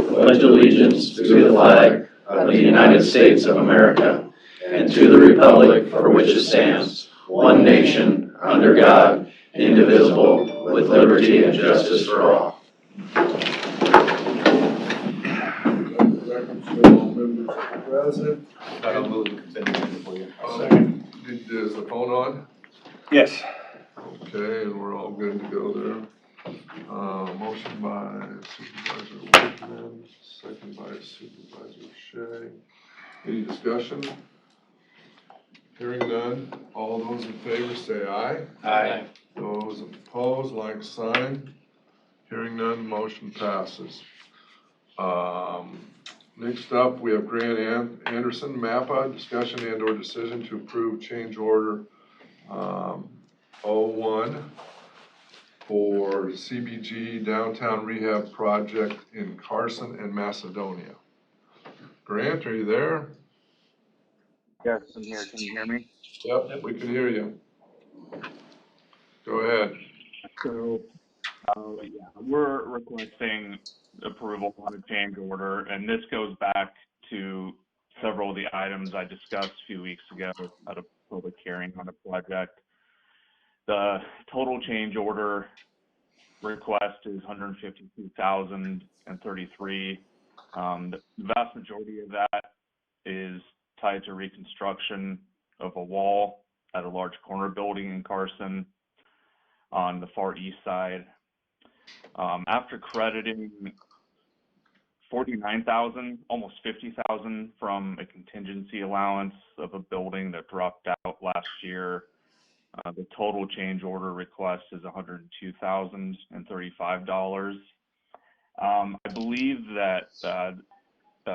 pledge allegiance to the flag of the United States of America and to the republic for which it stands, one nation, under God, indivisible, with liberty and justice for all. President. I'll move the consent agenda for you. Second. Is the phone on? Yes. Okay, and we're all good to go there. Motion by Supervisor Waterline, second by Supervisor Shea. Any discussion? Hearing none, all those in favor say aye. Aye. Those opposed, like sign. Hearing none, motion passes. Next up, we have Grant Anderson, MAPPA, discussion and or decision to approve change order 01 for CBG downtown rehab project in Carson and Macedonia. Grant, are you there? Yes, I'm here. Can you hear me? Yep, we can hear you. Go ahead. So, we're requesting approval on a change order, and this goes back to several of the items I discussed a few weeks ago at a public hearing on a project. The total change order request is $152,033. The vast majority of that is tied to reconstruction of a wall at a large corner building in Carson on the far east side. After crediting $49,000, almost $50,000 from a contingency allowance of a building that dropped out last year, the total change order request is $102,035. I believe that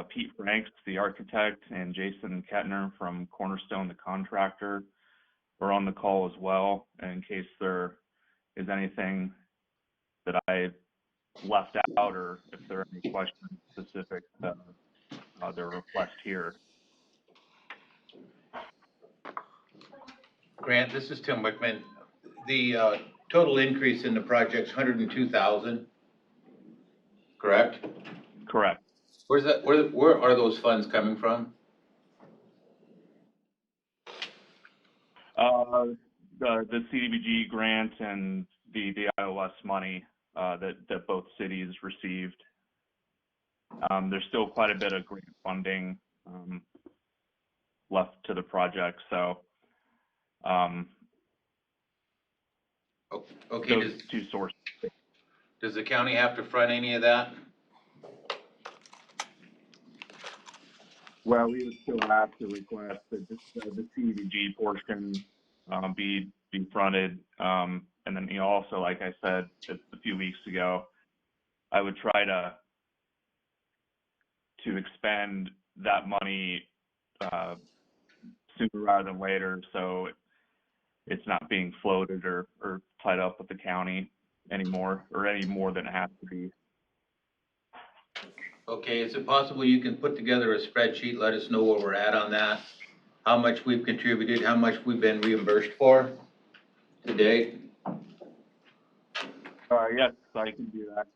Pete Franks, the architect, and Jason Kettner from Cornerstone, the contractor, are on the call as well. And in case there is anything that I left out, or if there are any questions specific to their request here. Grant, this is Tim Wickman. The total increase in the project's $102,000, correct? Correct. Where's that? Where are those funds coming from? The CDBG grant and the IOS money that both cities received. There's still quite a bit of grant funding left to the project, so Okay. those two sources. Does the county have to front any of that? Well, we would still have to request that the CDBG portion be fronted, and then also, like I said a few weeks ago, I would try to expend that money sooner rather than later, so it's not being floated or tied up with the county anymore, or any more than it has to be. Okay, is it possible you can put together a spreadsheet, let us know where we're at on that? How much we've contributed, how much we've been reimbursed for to date? Yes, I can do that.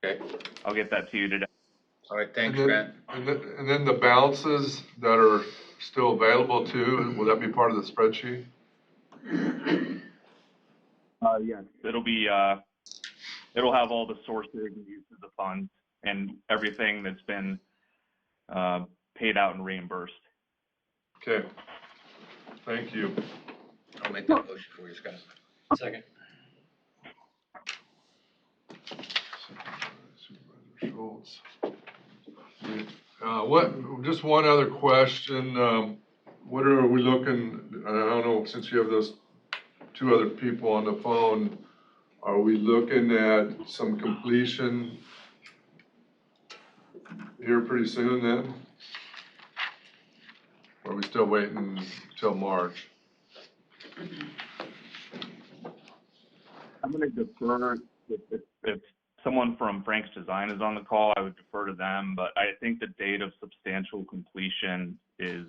Okay, I'll get that to you today. all right, thanks, And Grant. and then the balances that are still available too, will that be part of the spreadsheet? Yes, it'll have all the sources and uses of funds and everything that's been paid out and reimbursed. Okay, thank you. I'll make that motion for you, Scott. Second. Supervisor Schultz. Just one other question. What are we looking, I don't know, since you have those two other people on the phone, are we looking at some completion here pretty soon then? Or are we still waiting till March? I'm going to defer if someone from Frank's Design is on the call, I would defer to them, but I think the date of substantial completion is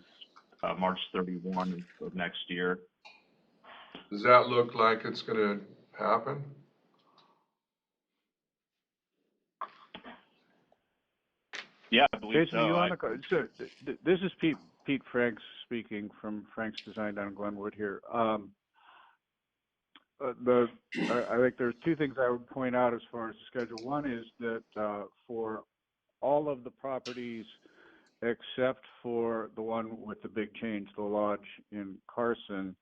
March 31 of next year. Does that look like it's gonna happen? Yeah, I believe Jason, so. are you on the call? So, this is Pete Franks speaking from Franks Design down in Glenwood here. I think there's two things I would point out as far as the schedule. One is that for all of the properties except for the one with the big change, the lodge in Carson,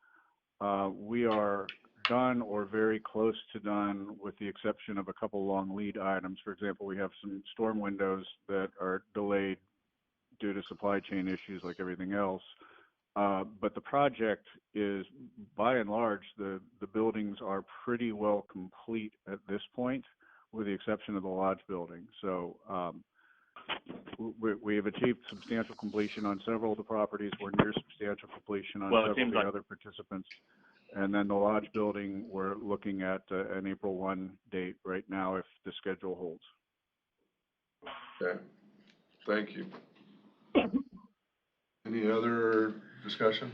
we are done or very close to done, with the exception of a couple long lead items. For example, we have some storm windows that are delayed due to supply chain issues like everything else. But the project is, by and large, the buildings are pretty well complete at this point, with the exception of the lodge building. So we have achieved substantial completion on several of the properties. We're near substantial completion on several of the other participants. And then the lodge building, we're looking at an April 1 date right now if the schedule holds. Okay, thank you. Any other discussion?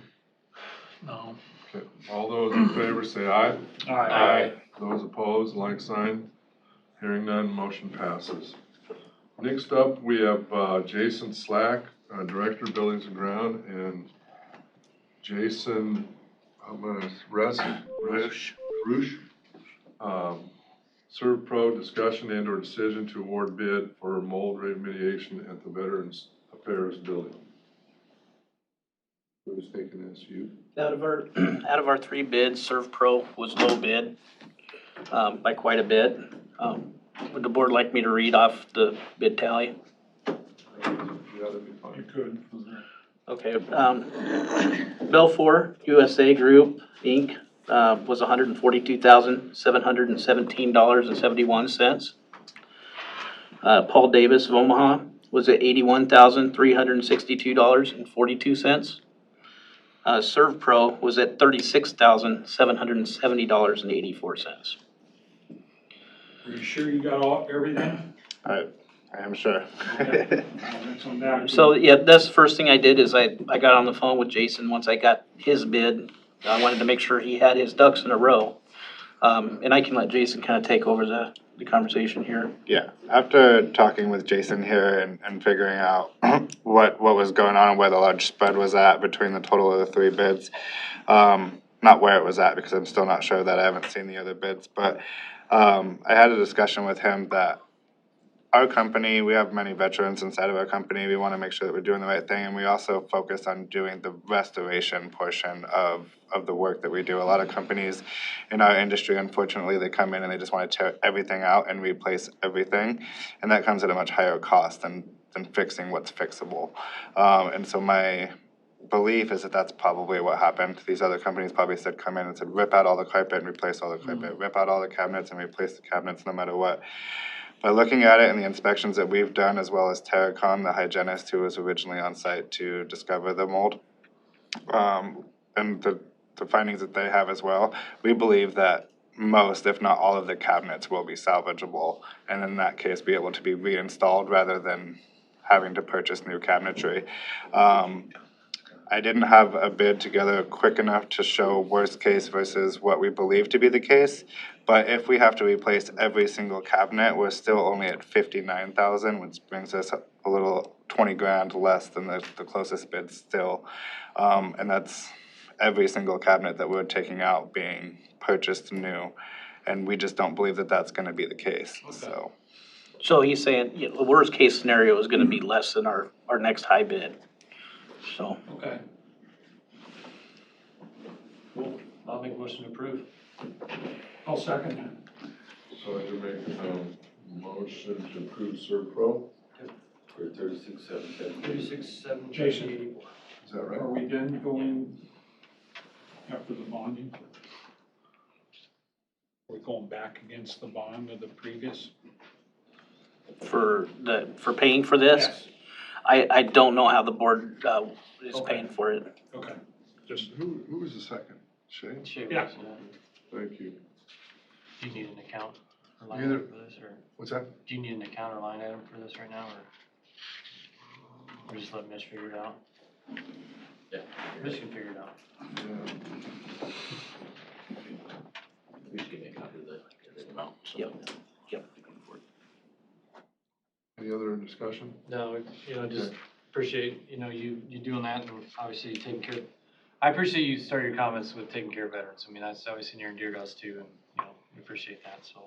No. Okay, all those in favor say aye. Aye. Those opposed, like sign. Hearing none, motion passes. Next up, we have Jason Slack, Director of Buildings and Ground, and Jason Roosh. ServPro discussion and or decision to award bid for mold remediation at the Veterans Affairs Building. Who's taking this, you? Out of our three bids, ServPro was low bid, by quite a bit. Would the board like me to read off the bid tally? Yeah, that'd be fine. You could. Okay, Belfour USA Group, Inc., was $142,717.71. Paul Davis of Omaha was at $81,362.42. ServPro was at $36,770.84. Are you sure you got everything? I am sure. Okay. Come back to So, yeah, that's the first thing I did is I got on the phone with Jason once I got his bid. I wanted to make sure he had his ducks in a row. And I can let Jason kind of take over the conversation here. Yeah, after talking with Jason here and figuring out what was going on and where the large spread was at between the total of the three bids, not where it was at because I'm still not sure that I haven't seen the other bids, but I had a discussion with him that our company, we have many veterans inside of our company. We want to make sure that we're doing the right thing, and we also focus on doing the restoration portion of the work that we do. A lot of companies in our industry, unfortunately, they come in and they just want to tear everything out and replace everything, and that comes at a much higher cost than fixing what's fixable. And so my belief is that that's probably what happened. These other companies probably said, come in and said, rip out all the carpet and replace all the carpet, rip out all the cabinets and replace the cabinets no matter what. By looking at it and the inspections that we've done, as well as Terracon, the hygienist who was originally on site to discover the mold, and the findings that they have as well, we believe that most, if not all of the cabinets will be salvageable, and in that case be able to be reinstalled rather than having to purchase new cabinetry. I didn't have a bid together quick enough to show worst case versus what we believe to be the case. But if we have to replace every single cabinet, we're still only at $59,000, which brings us a little 20 grand less than the closest bid still. And that's every single cabinet that we're taking out being purchased new. And we just don't believe that that's going to be the case. Okay. So he's saying, you know, the worst case scenario is gonna be less than our next high bid. So, Okay. Cool. I'll make a motion to approve. I'll second. So I can make a motion to approve ServPro. For 36,770. 36,784. Jason, Is that right? are we then going after the bonding? Are we going back against the bond of the previous? for paying for this, Yes. I don't know how the board, is Okay. paying for it. Okay. Just, Who was the second? Shane? yeah. Thank you. Do you need an account or line Either- item for this, or What's that? do you need an account or line item for this right now, or just let Mitch figure it out? Yeah. Mitch can figure it out. Yeah. We should give me a copy of the amount. So. Yep. Any other discussion? No, just appreciate, you doing that and obviously taking care. I appreciate you started your comments with taking care of veterans. I mean, that's obviously near and dear to us too, and, we appreciate that, so.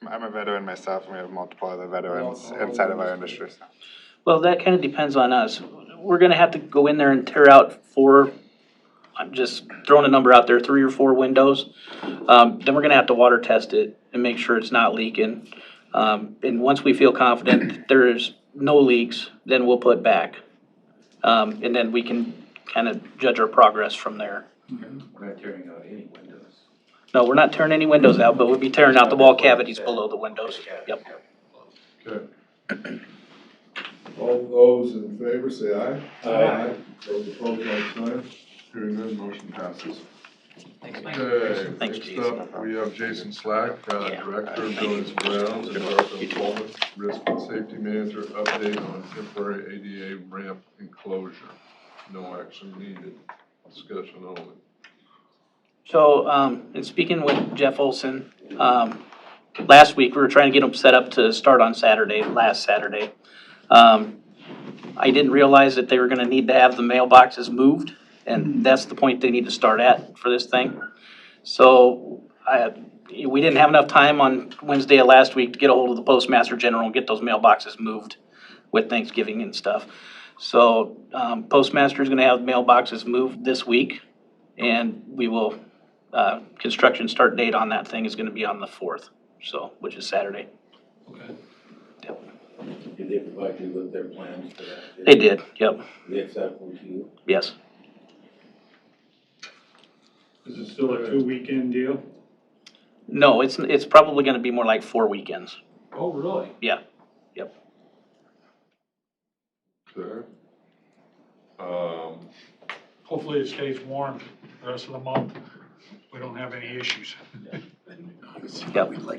I'm a veteran myself, and we have multiple other veterans inside of our industry, so. Well, that kind of depends on us. We're gonna have to go in there and tear out 4, I'm just throwing a number out there, 3 or 4 windows. Then we're gonna have to water test it and make sure it's not leaking. And once we feel confident that there's no leaks, then we'll put back. And then we can kind of judge our progress from there. We're not tearing out any windows. No, we're not tearing any windows out, but we'll be tearing out the wall cavities below the windows. Yep. Okay. All those in favor say aye. Aye. Those opposed, like sign. Hearing none, motion passes. Thanks, Mike. Okay, Thanks, next Jason. up, we have Jason Slack, Yeah. Director of Buildings and Grounds, and Department of Public Risk and Safety Manager, update on temporary ADA ramp enclosure. No action needed, discussion only. So, and speaking with Jeff Olson, last week, we were trying to get them set up to start on last Saturday. I didn't realize that they were gonna need to have the mailboxes moved, and that's the point they need to start at for this thing. So, we didn't have enough time on Wednesday of last week to get a hold of the Postmaster General and get those mailboxes moved with Thanksgiving and stuff. So, Postmaster's gonna have mailboxes moved this week, and we will, construction start date on that thing is gonna be on the 4th, so, which is Saturday. Okay. Yep. Did they provide you with their plans for that? They did, yep, Are they acceptable to you? yes. Is it still a 2-weekend deal? No, it's probably gonna be more like 4 weekends. Oh, really? Yeah, yep. Okay. Hopefully it stays warm the rest of the month. We don't have any issues. Yep. Next up, you're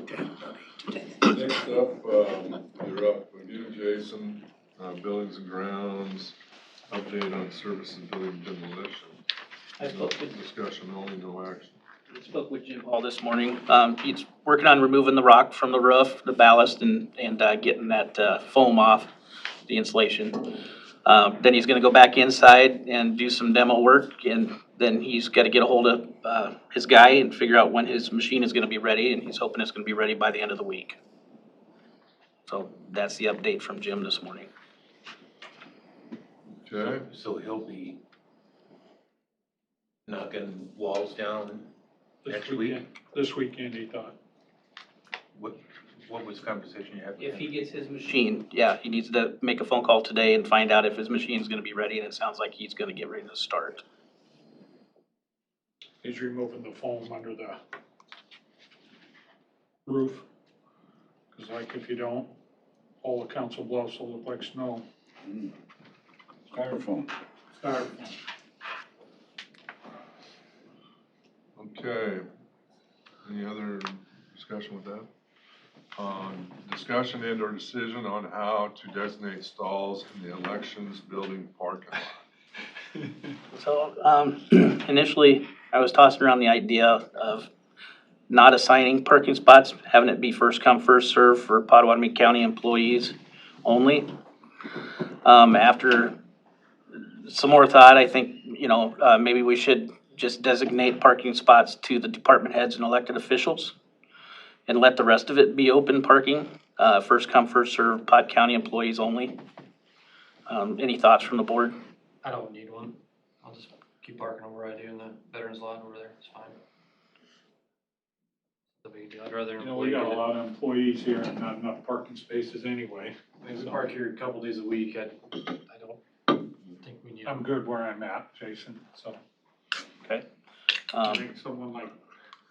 up again, Jason, Buildings and Grounds, update on service and building demolition. I spoke with- Discussion only, no action. I spoke with Jim Hall this morning. He's working on removing the rock from the roof, the ballast, and getting that foam off the insulation. Then he's gonna go back inside and do some demo work, and then he's gotta get a hold of his guy and figure out when his machine is gonna be ready, and he's hoping it's gonna be ready by the end of the week. So that's the update from Jim this morning. Okay, So he'll be knocking walls down next week? This weekend, he thought. What was the conversation you had with If he him? gets his machine, yeah, he needs to make a phone call today and find out if his machine's gonna be ready, and it sounds like he's gonna get ready to start. He's removing the foam under the roof. Cause like if you don't, all the council bluffs will look like snow. Styrofoam. Styrofoam. okay. Any other discussion with that? Discussion and or decision on how to designate stalls in the elections building parking lot. So, initially, I was tossing around the idea of not assigning parking spots, having it be first come, first serve for Potawatomi County employees only. After some more thought, I think, maybe we should just designate parking spots to the department heads and elected officials and let the rest of it be open parking, first come, first serve, Pot County employees only. Any thoughts from the board? I don't need one. I'll just keep parking over where I do in the veterans lot over there. It's fine. No big deal. I'd rather. We got a lot of employees here and not enough parking spaces anyway. I mean, we park here a couple days a week. I don't think we need. I'm good where I'm at, Jason, so. Okay. I think someone like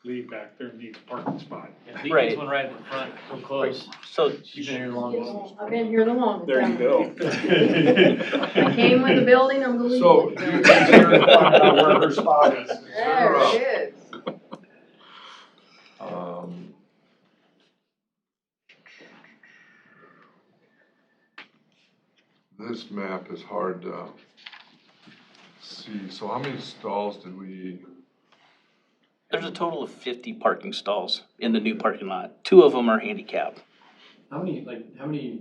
Lee back there needs a parking spot. Yeah, he Right. gets one right in the front, real close. So, You've been here the longest. I've been here the longest. There you go. I came with the building, I'm gonna leave So, with you the can building. Find out where her spot is. There it is. This map is hard to see. So how many stalls did we, there's a total of 50 parking stalls in the new parking lot. 2 of them are handicap. How many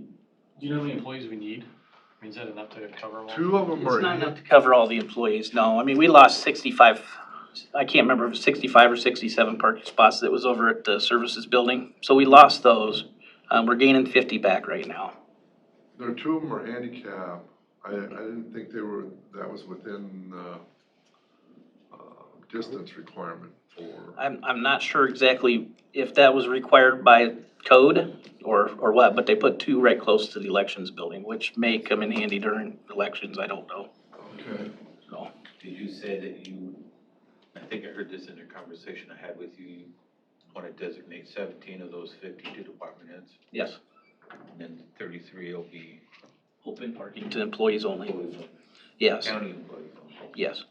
Do you know how many employees we need? I mean, is that enough to cover them all? 2 of them It's are not in. enough to cover all the employees, no. I mean, we lost 65, I can't remember if it was 65 or 67 parking spots that was over at the services building. So we lost those. We're gaining 50 back right now. There are 2 of them are handicap. I didn't think that was within distance requirement for. I'm not sure exactly if that was required by code or what, but they put 2 right close to the elections building, which may come in handy during elections, I don't know. Okay. So, Did you say that I think I heard this in a conversation I had with you want to designate 17 of those 52 department heads? yes, And then 33 will be open parking to employees only. Yes, county employees. yes.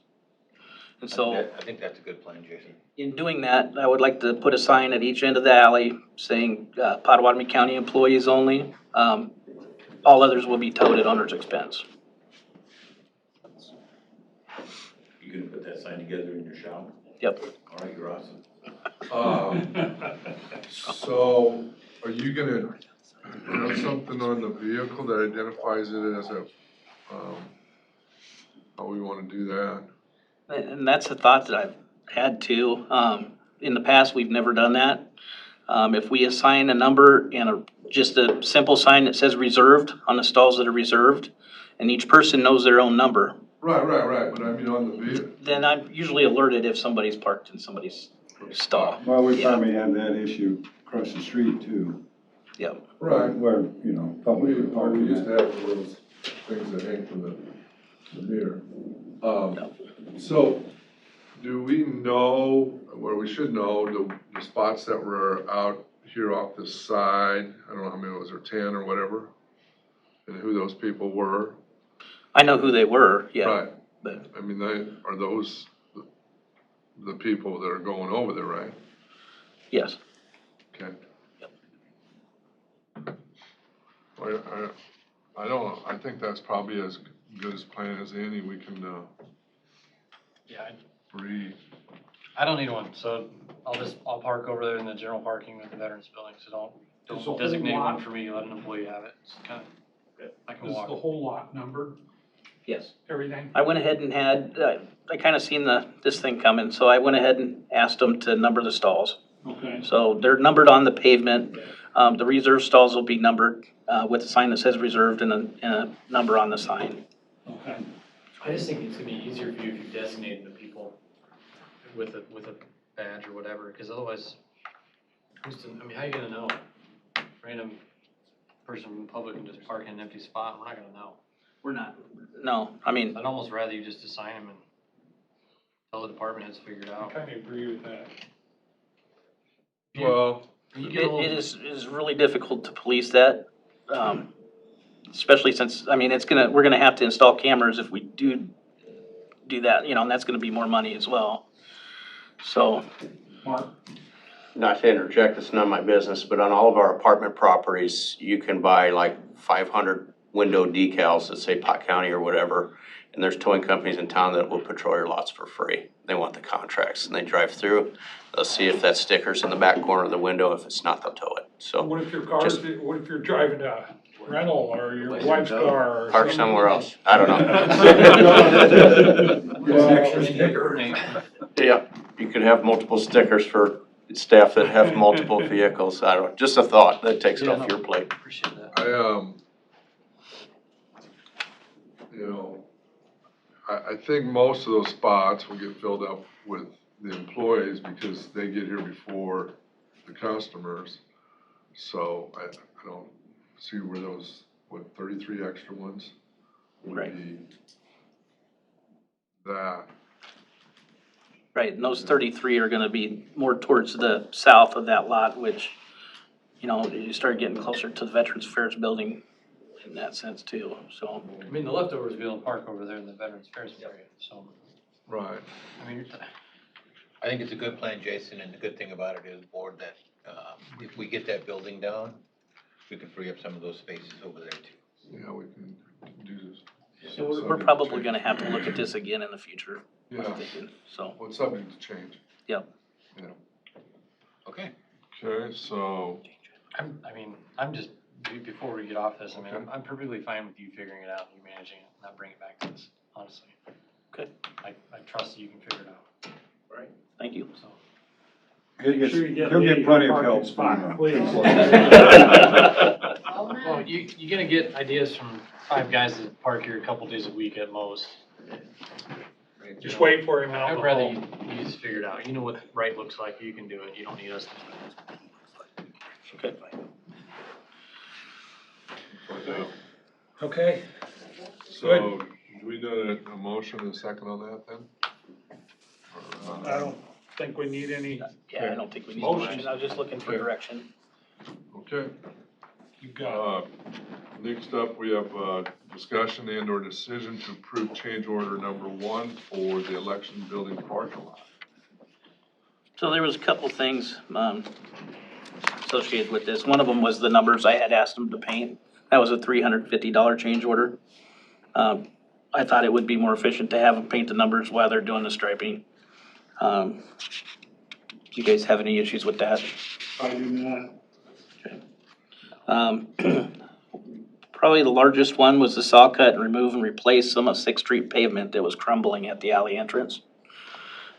And so, I think that's a good plan, Jason. in doing that, I would like to put a sign at each end of the alley saying, Pottawatomie County employees only. All others will be towed at owner's expense. You gonna put that sign together in your shop? Yep. All right, you're awesome. So are you gonna have something on the vehicle that identifies it as a, how we wanna do that? And that's a thought that I've had too. In the past, we've never done that. If we assign a number and just a simple sign that says reserved on the stalls that are reserved, and each person knows their own number, Right, but I mean on the vehicle. then I'm usually alerted if somebody's parked in somebody's stall. Well, we Yeah. probably had that issue across the street too. Yep. Right. Where, you know, public We parking. used to have those things that hang from the mirror. So, do we know, well, we should know the spots that were out here off the side, I don't know how many it was, or 10 or whatever, and who those people were? I know who they were, yeah. Right, But I mean, are those the people that are going over there, right? yes, Okay. Yep. I don't, I think that's probably as good a plan as any we can, Yeah, I don't need one, so I'll park over there in the general parking with the veterans building, so Is the don't whole designate one lot- for me, let an employee have it. It's kind of, I can Is the walk. whole lot numbered, yes. everything? I went ahead and I kind of seen this thing coming, so I went ahead and asked them to number the stalls. Okay. So they're numbered on the pavement. The reserve stalls will be numbered with a sign that says reserved and a number on the sign. Okay. I just think it's gonna be easier for you if you designate the people with a badge or whatever, because otherwise, I mean, how you gonna know? Random person from the public can just park in an empty spot, we're not gonna know. We're not. No, I mean, I'd almost rather you just assign them and tell the department heads to figure it I out. kind of agree with that. well, You get a little- it is really difficult to police that. Especially since, I mean, we're gonna have to install cameras if we do that, you know, and that's gonna be more money as well. So, Mark? Not to interject, it's none of my business, but on all of our apartment properties, you can buy like 500 window decals that say Pot County or whatever. And there's towing companies in town that will patrol your lots for free. They want the contracts and they drive through. They'll see if that sticker's in the back corner of the window. If it's not, they'll tow it. So What if your car, Just- what if you're driving a rental or your wife's car or park something? somewhere else. I don't know. Get an extra sticker. Yeah, you could have multiple stickers for staff that have multiple vehicles. I don't know, just a thought. That takes it Yeah, off no. your plate. Appreciate that. you know, I think most of those spots will get filled up with the employees because they get here before the customers. So I don't see where those, 33 extra ones would Right. be that. right, and those 33 are gonna be more towards the south of that lot, which, you know, you start getting closer to the Veterans Affairs building in that sense too, so. I mean, the leftovers be able to park over there in the Veterans Affairs area, so, Right. I mean, I think it's a good plan, Jason, and the good thing about it is, board, that if we get that building down, we can free up some of those spaces over there too. Yeah, we can do this. So we're Subject to probably change. gonna have to look at this again in the future, I'm Yeah, thinking, so. well, it's subject to change. Yep. Yeah. Okay. Okay, so, I'm just before we get off this, I mean, I'm perfectly fine with you figuring it out and you managing it, not bringing it back to us, honestly. Okay. I trust that you can figure it out, Thank you. so. He'll Make sure you get he'll Lee get plenty of a parking help. spot, please. Oh, Well, you're gonna get ideas from 5 guys that park here a couple days a week at most. Just wait for him out. I'd rather you just figure it out. You know what right looks like. You can do it. You don't need us to. Okay. Okay. So, do we need a motion and a second on that then? Or, I don't think we need any. Yeah, I don't think we need a Motion. motion. I was just looking for Okay. direction. Okay. You got Next up, we have discussion and or decision to approve change order number 1 for the election building parking lot. So there was a couple things associated with this. One of them was the numbers I had asked them to paint. That was a $350 change order. I thought it would be more efficient to have them paint the numbers while they're doing the striping. Do you guys have any issues with that? I do not. Probably the largest one was the saw cut and remove and replace some of 6th Street pavement that was crumbling at the alley entrance.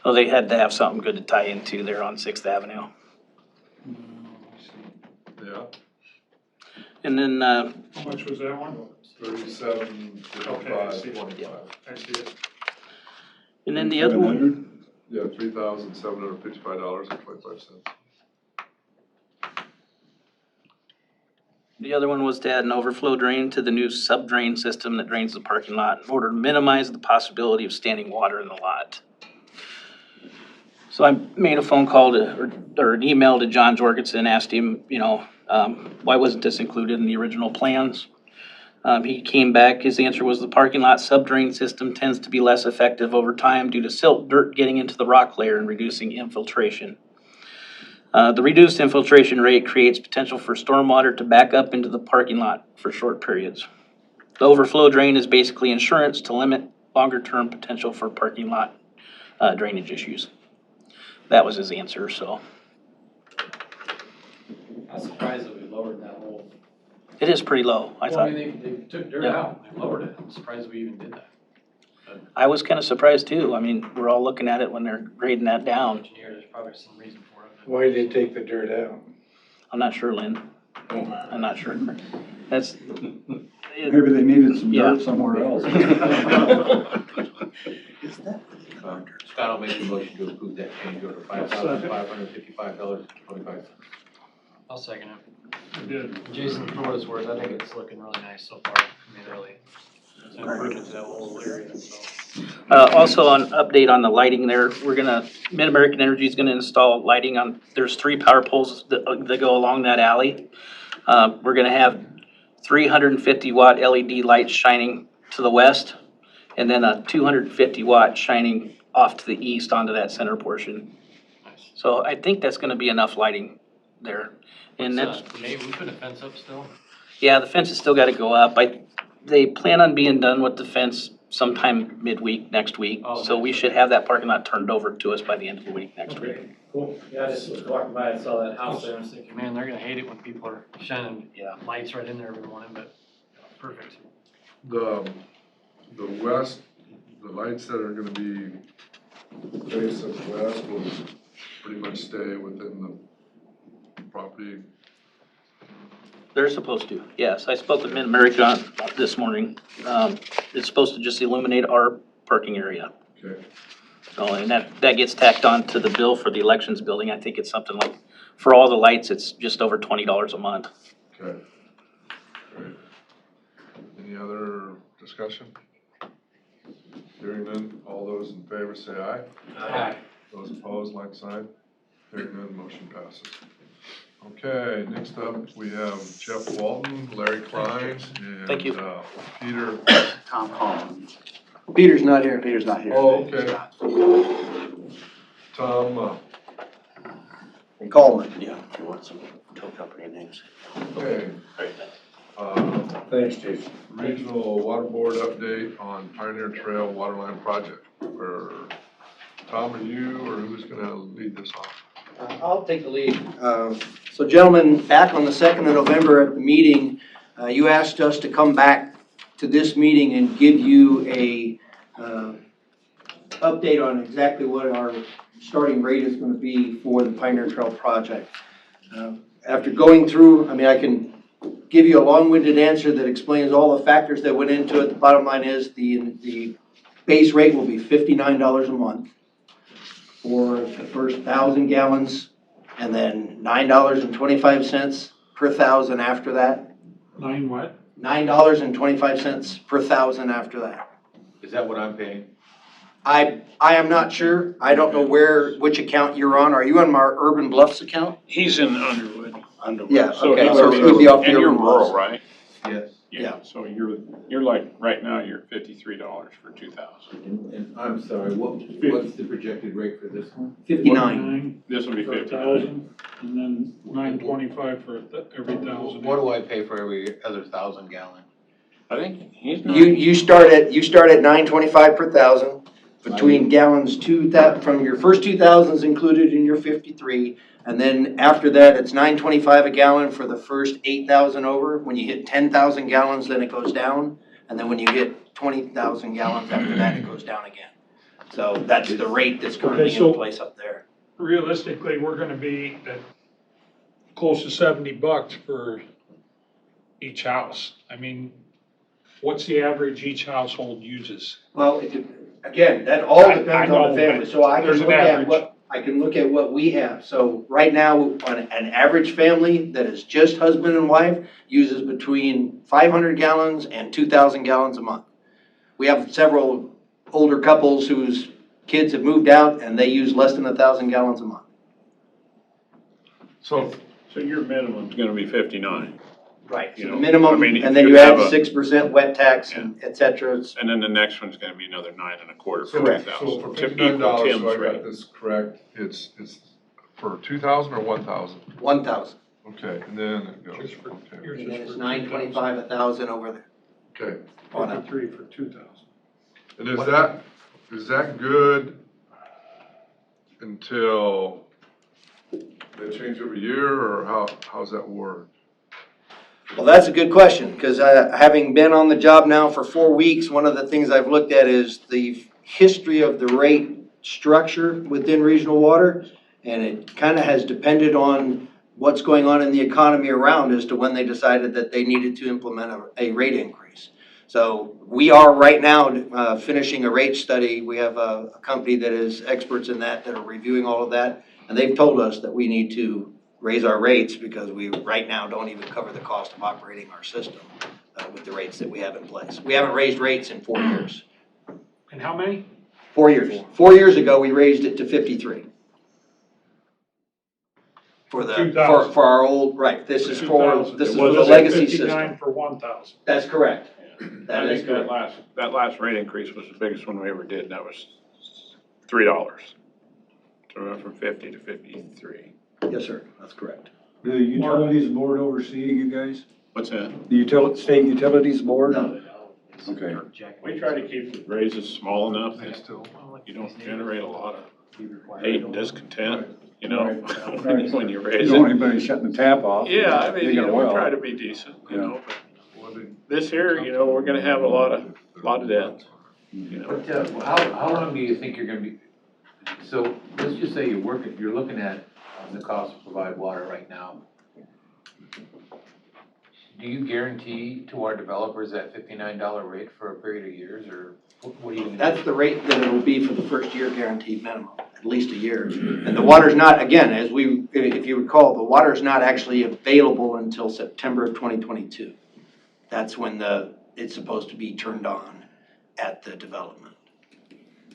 So they had to have something good to tie into there on 6th Avenue. Yeah, And then, How much was that one? 3755.25. I see it. and then the other one, Yeah, $3,755.25. the other one was to add an overflow drain to the new sub-drain system that drains the parking lot in order to minimize the possibility of standing water in the lot. So I made a phone call or an email to John Jorgensen, asked him, why wasn't this included in the original plans? He came back, his answer was the parking lot sub-drain system tends to be less effective over time due to silt dirt getting into the rock layer and reducing infiltration. The reduced infiltration rate creates potential for stormwater to back up into the parking lot for short periods. The overflow drain is basically insurance to limit longer-term potential for parking lot drainage issues. That was his answer, so. I was surprised that we lowered that whole. It is pretty low, I Well, thought. I mean, they took dirt Yeah. out, they lowered it. I'm surprised we even did that. I was kinda surprised too. I mean, we're all looking at it when they're grading that down. Engineer, there's probably some reason for it. but- Why did they take the dirt out? I'm not sure, Lynn. I'm not sure. That's. Maybe they needed some Yeah. dirt somewhere else. Scott will make the motion to approve that change order, $5,555.25. I'll second it. I did. Jason, for what it's worth, I think it's looking really nice so far. I mean, really. It's an improvement to that whole area, so. Also on update on the lighting there, Mid-American Energy is gonna install lighting there's 3 power poles that go along that alley. We're gonna have 350 watt LED lights shining to the west, and then a 250 watt shining off to the east onto that center portion. Nice. So I think that's gonna be enough lighting there. And that's, Maybe we put a fence up still? yeah, the fence has still gotta go up. They plan on being done with the fence sometime midweek next week. Oh, So we should have that parking lot turned over to us by the end of the week next week. Okay, cool. Yeah, I just was walking by and saw that house there and I was thinking, man, they're gonna hate it when people are shining lights right in there every morning, but perfect. The west, the lights that are gonna be facing west will pretty much stay within the property. They're supposed to, yes. I spoke with Mid-America this morning. It's supposed to just illuminate our parking area. Okay, So, and that gets tacked on to the bill for the elections building. I think it's something like, for all the lights, it's just over $20 a month. okay. Great. Any other discussion? Hearing none, all those in favor say aye. Aye. Those opposed, like sign. Hearing none, motion passes. Okay, next up, we have Jeff Walton, Larry Klein, and Thank you. Peter. Tom Collins. Peter's not here. Oh, okay. Tom, Coleman. Yeah, if you want some tow company names. okay. Thanks, Jason. Regional Waterboard update on Pioneer Trail Waterline project. Tom, are you, or who's gonna lead this off? I'll take the lead. So So gentlemen, back on the 2nd of November at the meeting, you asked us to come back to this meeting and give you a update on exactly what our starting rate is going to be for the Pioneer Trail project. After going through, I can give you a long-winded answer that explains all the factors that went into it. The bottom line is the base rate will be $59 a month for the first 1,000 gallons, and then $9.25 per 1,000 after that. Nine what? $9.25 per 1,000 after that. Is that what I'm paying? I am not sure. I don't know which account you're on. Are you on our Urban Bluffs account? He's in Underwood. Yeah, okay, so it would be off the And you're Urban Bluffs. rural, right? Yes. Yeah. So you're like, right now, you're $53 for 2,000. And I'm sorry, what's the projected rate for this one? 59. This will be For 59. 1,000, and then 925 for every 1,000. What do I pay for every other 1,000 gallon? I think he's not. You start at $9.25 per 1,000. Between gallons from your first 2,000s included in your 53, and then after that, it's $9.25 a gallon for the first 8,000 over. When you hit 10,000 gallons, then it goes down, and then when you get 20,000 gallons after that, it goes down again. So that's the rate that's currently in place up there. Realistically, we're gonna be at close to $70 for each house. What's the average each household uses? Well, again, that all I depends know, on the family, so I can there's an look at what we have. So right now, on an average family that is just husband and wife uses between 500 gallons and 2,000 gallons a month. We have several older couples whose kids have moved out and they use less than 1,000 gallons a month. So your minimum's gonna be 59. Right, You so know, the minimum, I mean, and then if you you add have a- 6% wet tax and et cetera. And then the next one's gonna be another 9.25 for Correct. 2,000. So for to $59, equal so Tim's I rate. got this correct, it's for 2,000 or 1,000? 1,000. Okay, and then it goes, Just for- okay, Yours And then is it's for 925, 1,000 over there. okay. On a- 53 for 2,000. And is that good until they change every year, or how's that work? Well, that's a good question, because having been on the job now for 4 weeks, one of the things I've looked at is the history of the rate structure within regional water, and it kind of has depended on what's going on in the economy around as to when they decided that they needed to implement a rate increase. So we are right now finishing a rate study. We have a company that is experts in that are reviewing all of that, and they've told us that we need to raise our rates because we right now don't even cover the cost of operating our system with the rates that we have in place. We haven't raised rates in 4 years. And how many? 4 years. 4 years ago, we raised it to 53. For the, 2,000. for our old, right, this is for 2,000. the was legacy 59 system. for 1,000. That's correct. I That is think correct. that last rate increase was the biggest one we ever did. That was $3. So we went from 50 to 53. Yes, sir, that's correct. The utilities board oversee you guys? What's that? The state utilities board? No. Okay. We try to keep the raises small enough They that still, you don't generate a lot of hate and discontent, you know, Right. when you You raise don't want it. anybody shutting the tap off. Yeah, I mean, Digging a we well. try to be decent, you Yeah. know, but this here, we're gonna have a lot of debt, you know. But, how long do you think you're gonna be, so let's just say you're looking at the cost to provide water right now. Do you guarantee to our developers that $59 rate for a period of years, or what do you? That's the rate that it will be for the first year guaranteed minimum, at least a year. And the water's not, again, if you recall, the water's not actually available until September of 2022. That's when it's supposed to be turned on at the development.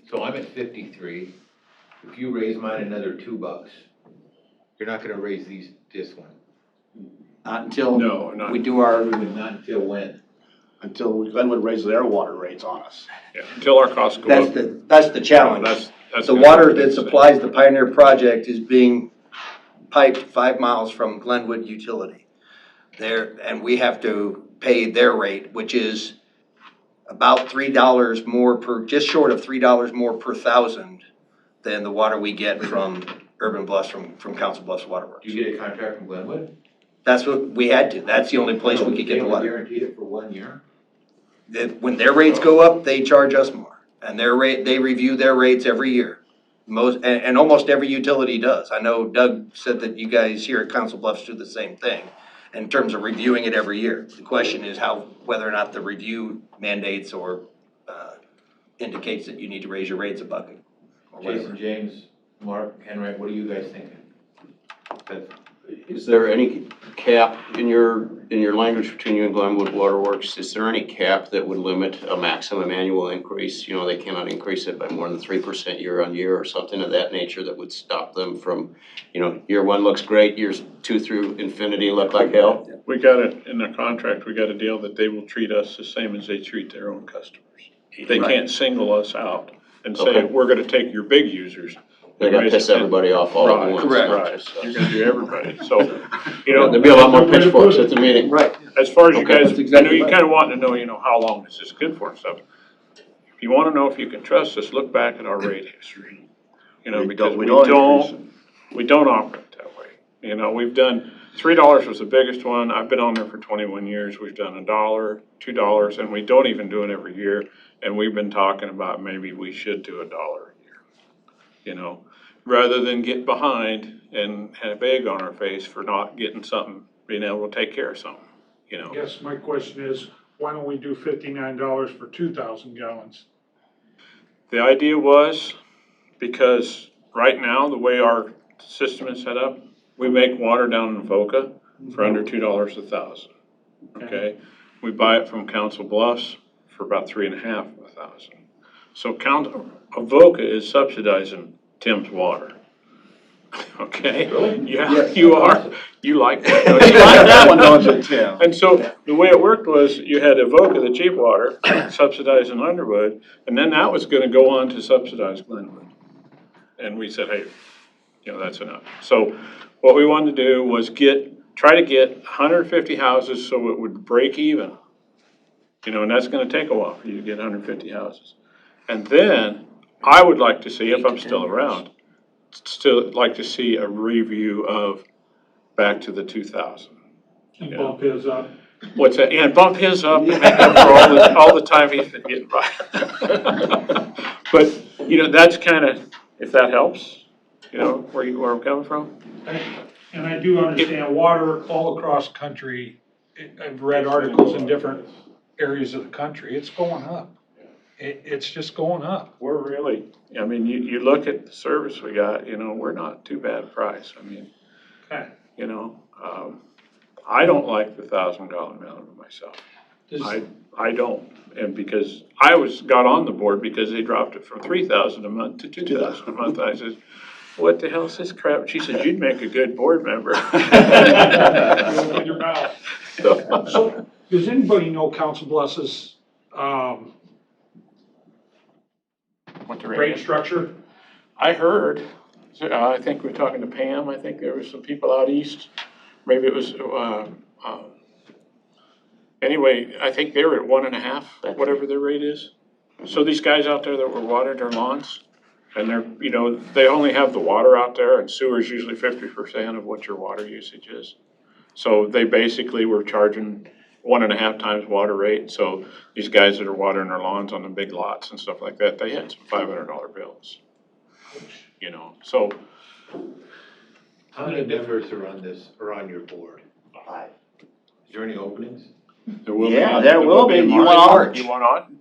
So I'm at 53. If you raise mine another $2, you're not gonna raise this one? Not until No, not- we do our, Not until when? until Glenwood raises their water rates on us. Yeah, until our costs go up. That's the challenge. That's The gonna water be that supplies the Pioneer project is being piped 5 miles from Glenwood Utility. And we have to pay their rate, which is about $3 more just short of $3 more per 1,000 than the water we get from Urban Bluffs from Council Bluffs Waterworks. Do you get a contract from Glenwood? That's what we had to. That's the only place we could get the water. Guaranteed it for 1 year? When their rates go up, they charge us more. And they review their rates every year. And almost every utility does. I know Doug said that you guys here at Council Bluffs do the same thing in terms of reviewing it every year. The question is whether or not the review mandates or indicates that you need to raise your rates a bucket. Or Jason, James, Mark, Henry, what are you guys thinking? Is there any cap in your language between you and Glenwood Waterworks? Is there any cap that would limit a maximum annual increase? You know, they cannot increase it by more than 3% year on year or something of that nature that would stop them from, you know, year 1 looks great, years 2 through infinity look like hell? We got it in the contract, we got a deal that they will treat us the same as they treat their own customers. They can't single us out and say, we're gonna take your big users. They're gonna piss everybody off all at once. Correct. Right, you're gonna do everybody, so, you know. There'll be a lot more pitchforks at the meeting. Right. As far as you Okay. guys, That's I exactly know you right. kinda want to know, you know, how long is this good for and stuff. If you wanna know if you can trust us, look back at our rate history. You know, because we don't operate that way. You know, we've done, $3 was the biggest one. I've been on there for 21 years. We've done $1, $2, and we don't even do it every year. And we've been talking about maybe we should do $1 a year, you know, rather than get behind and have egg on our face for not getting something, being able to take care of something, you know. I guess my question is, why don't we do $59 for 2,000 gallons? The idea was, because right now, the way our system is set up, we make water down in Avoca for under $2 a thousand, okay? We buy it from Council Bluffs for about $3.50 a thousand. So Avoca is subsidizing Tim's water. Okay? Really? Yeah, Yes. you are. You like that. Don't you like that one, don't you, Tim? And so the way it worked was you had Avoca, the cheap water, subsidizing Underwood, and then that was gonna go on to subsidize Glenwood. And we said, hey, you know, that's enough. So what we wanted to do was try to get 150 houses so it would break even. You know, and that's gonna take a while for you to get 150 houses. And then I would like to see, if I'm still around, still like to see a review of back to the 2000. And bump his up. What's that? Yeah, bump his up and make up for all the time he's been getting by. But, you know, that's kind of, if that helps, you know, where I'm coming from. And I do understand water all across the country. I've read articles in different areas of the country. It's going up. It's just going up. We're really, I mean, you look at the service we got, you know, we're not too bad price. I mean, Okay. you know, I don't like the $1,000 minimum myself. I don't, and because got on the board because they dropped it from $3,000 a month to $2,000 a month. I said, what the hell is this crap? She said, you'd make a good board member. Open your mouth. So, does anybody know Council Bluffs' What the rate structure? I heard, I think we're talking to Pam, I think there was some people out east, maybe it was, anyway, I think they were at 1.5, whatever their rate is. So these guys out there that were watering their lawns, and they're, you know, they only have the water out there, and sewer is usually 50% of what your water usage is. So they basically were charging 1.5 times water rate. So these guys that are watering their lawns on the big lots and stuff like that, they had some $500 bills. You know, so. How many members are on your board? 5. Is there any openings? There will be. Yeah, there will be. You want on? You want on?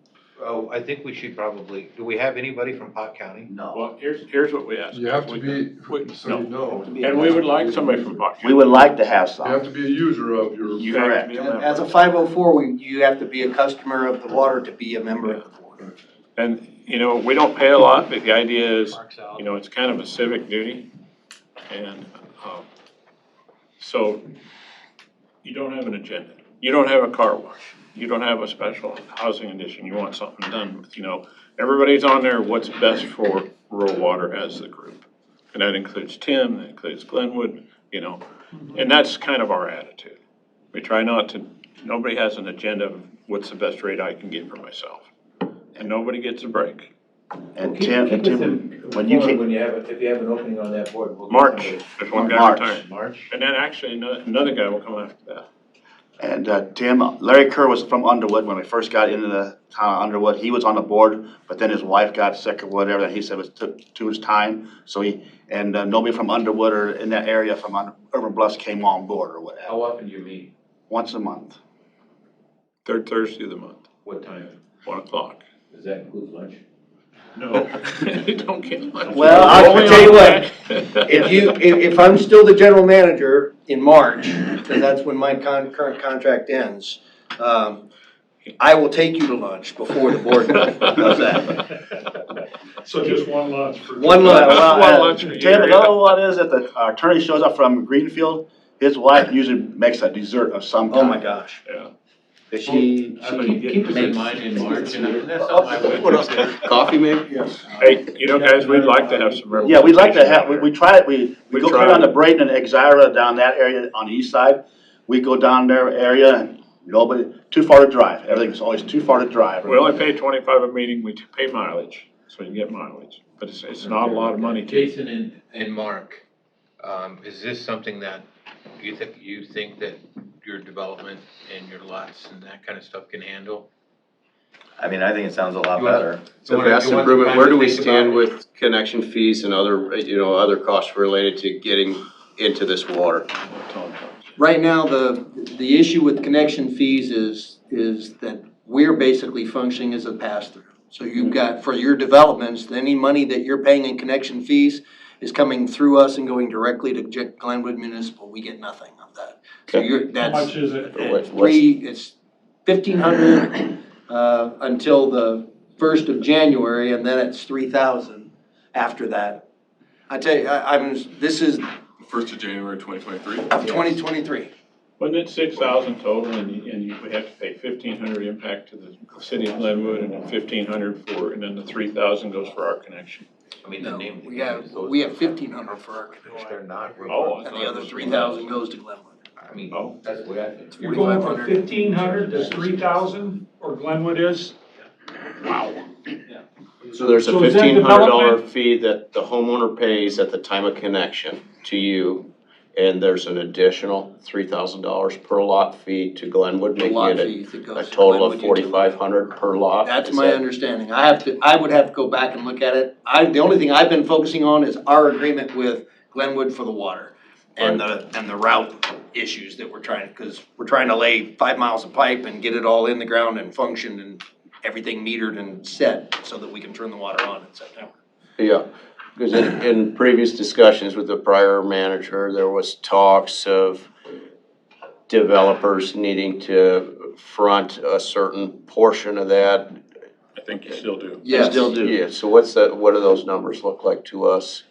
Oh, I think we should probably, do we have anybody from Pot County? No. Well, here's what we ask. You have to be, so you know. And we would like somebody from Pot County. We would like to have some. You have to be a user of your. You have to be a member. As a 504, you have to be a customer of the water to be a member of the board. And, you know, we don't pay a lot, but the idea is, Marks out. you know, it's kind of a civic duty. And, so you don't have an agenda. You don't have a car wash. You don't have a special housing edition. You want something done with, you know, everybody's on there, what's best for rural water as the group. And that includes Tim, that includes Glenwood, you know, and that's kind of our attitude. We try not to, nobody has an agenda of what's the best rate I can get for myself. And nobody gets a break. And Keep Tim, with them when you informed keep, if you have an opening on that board. We'll get March, somebody. if one guy March. retires. March? And then actually another guy will come after that. and Tim, Larry Kerr was from Underwood when we first got into the town of Underwood. He was on the board, but then his wife got sick or whatever, and he said it took too much time. So nobody from Underwood or in that area from Urban Bluffs came on board or whatever. How often do you meet? Once a month. Third Thursday of the month, What time? 1 o'clock. Does that include lunch? No, you don't get much. Well, I'll tell you what, if I'm still the general manager in March, because that's when my current contract ends, I will take you to lunch before the board meeting. How's that? So just one lunch for. One lunch. One lunch for you, Tim, you yeah. know what it is? If the attorney shows up from Greenfield, his wife usually makes a dessert of some kind. Oh, my gosh. Yeah. She Keep us in mind in March, and that's something I would. What else? Coffee maybe? Yes. Hey, you know, guys, we'd like to have some representation. Yeah, we'd like to have, down there. we try it, we We go tried. clear on the Braden and Exira down that area on the east side. We go down their area and nobody, too far to drive. Everything's always too far to drive. We only pay 25 a meeting, we pay mileage, so you get mileage, but it's not a lot of money. Jason and Mark, is this something that you think that your development and your lots and that kind of stuff can handle? I mean, I think it sounds a lot You want- better. So vast improvement, Where do we stand with connection fees and other, other costs related to getting into this water? Right now, the issue with connection fees is that we're basically functioning as a pass-through. So you've got, for your developments, any money that you're paying in connection fees is coming through us and going directly to Glenwood Municipal. We get nothing of that. So How that's, much is it? it's $1,500 until the 1st of January, and then it's $3,000 after that. I tell you, this is 1st of January 2023? of 2023. Wasn't it 6,000 total, and we have to pay 1,500 impact to the city of Glenwood, and then 1,500 and then the 3,000 goes for our connection. I mean, No, the name. we have 1,500 for our connection, They're not. Oh, and the other 3,000 goes to Glenwood. I mean, Oh. That's the way I think. You're going from 1,500 to 3,000, or Glenwood is? Wow. So there's a So is that $1,500 development? fee that the homeowner pays at the time of connection to you, and there's an additional $3,000 per lot fee to Glenwood, The making lot it fees that goes a to total of Glenwood Utility. $4,500 per lot. That's Is my that- understanding. I would have to go back and look at it. The only thing I've been focusing on is our agreement with Glenwood for the water and the route issues that we're trying to lay 5 miles of pipe and get it all in the ground and function and everything metered and set so that we can turn the water on in September. Yeah, because in previous discussions with the prior manager, there was talks of developers needing to front a certain portion of that. I think you still do. Yes. Still do. Yeah, so what do those numbers look like to us?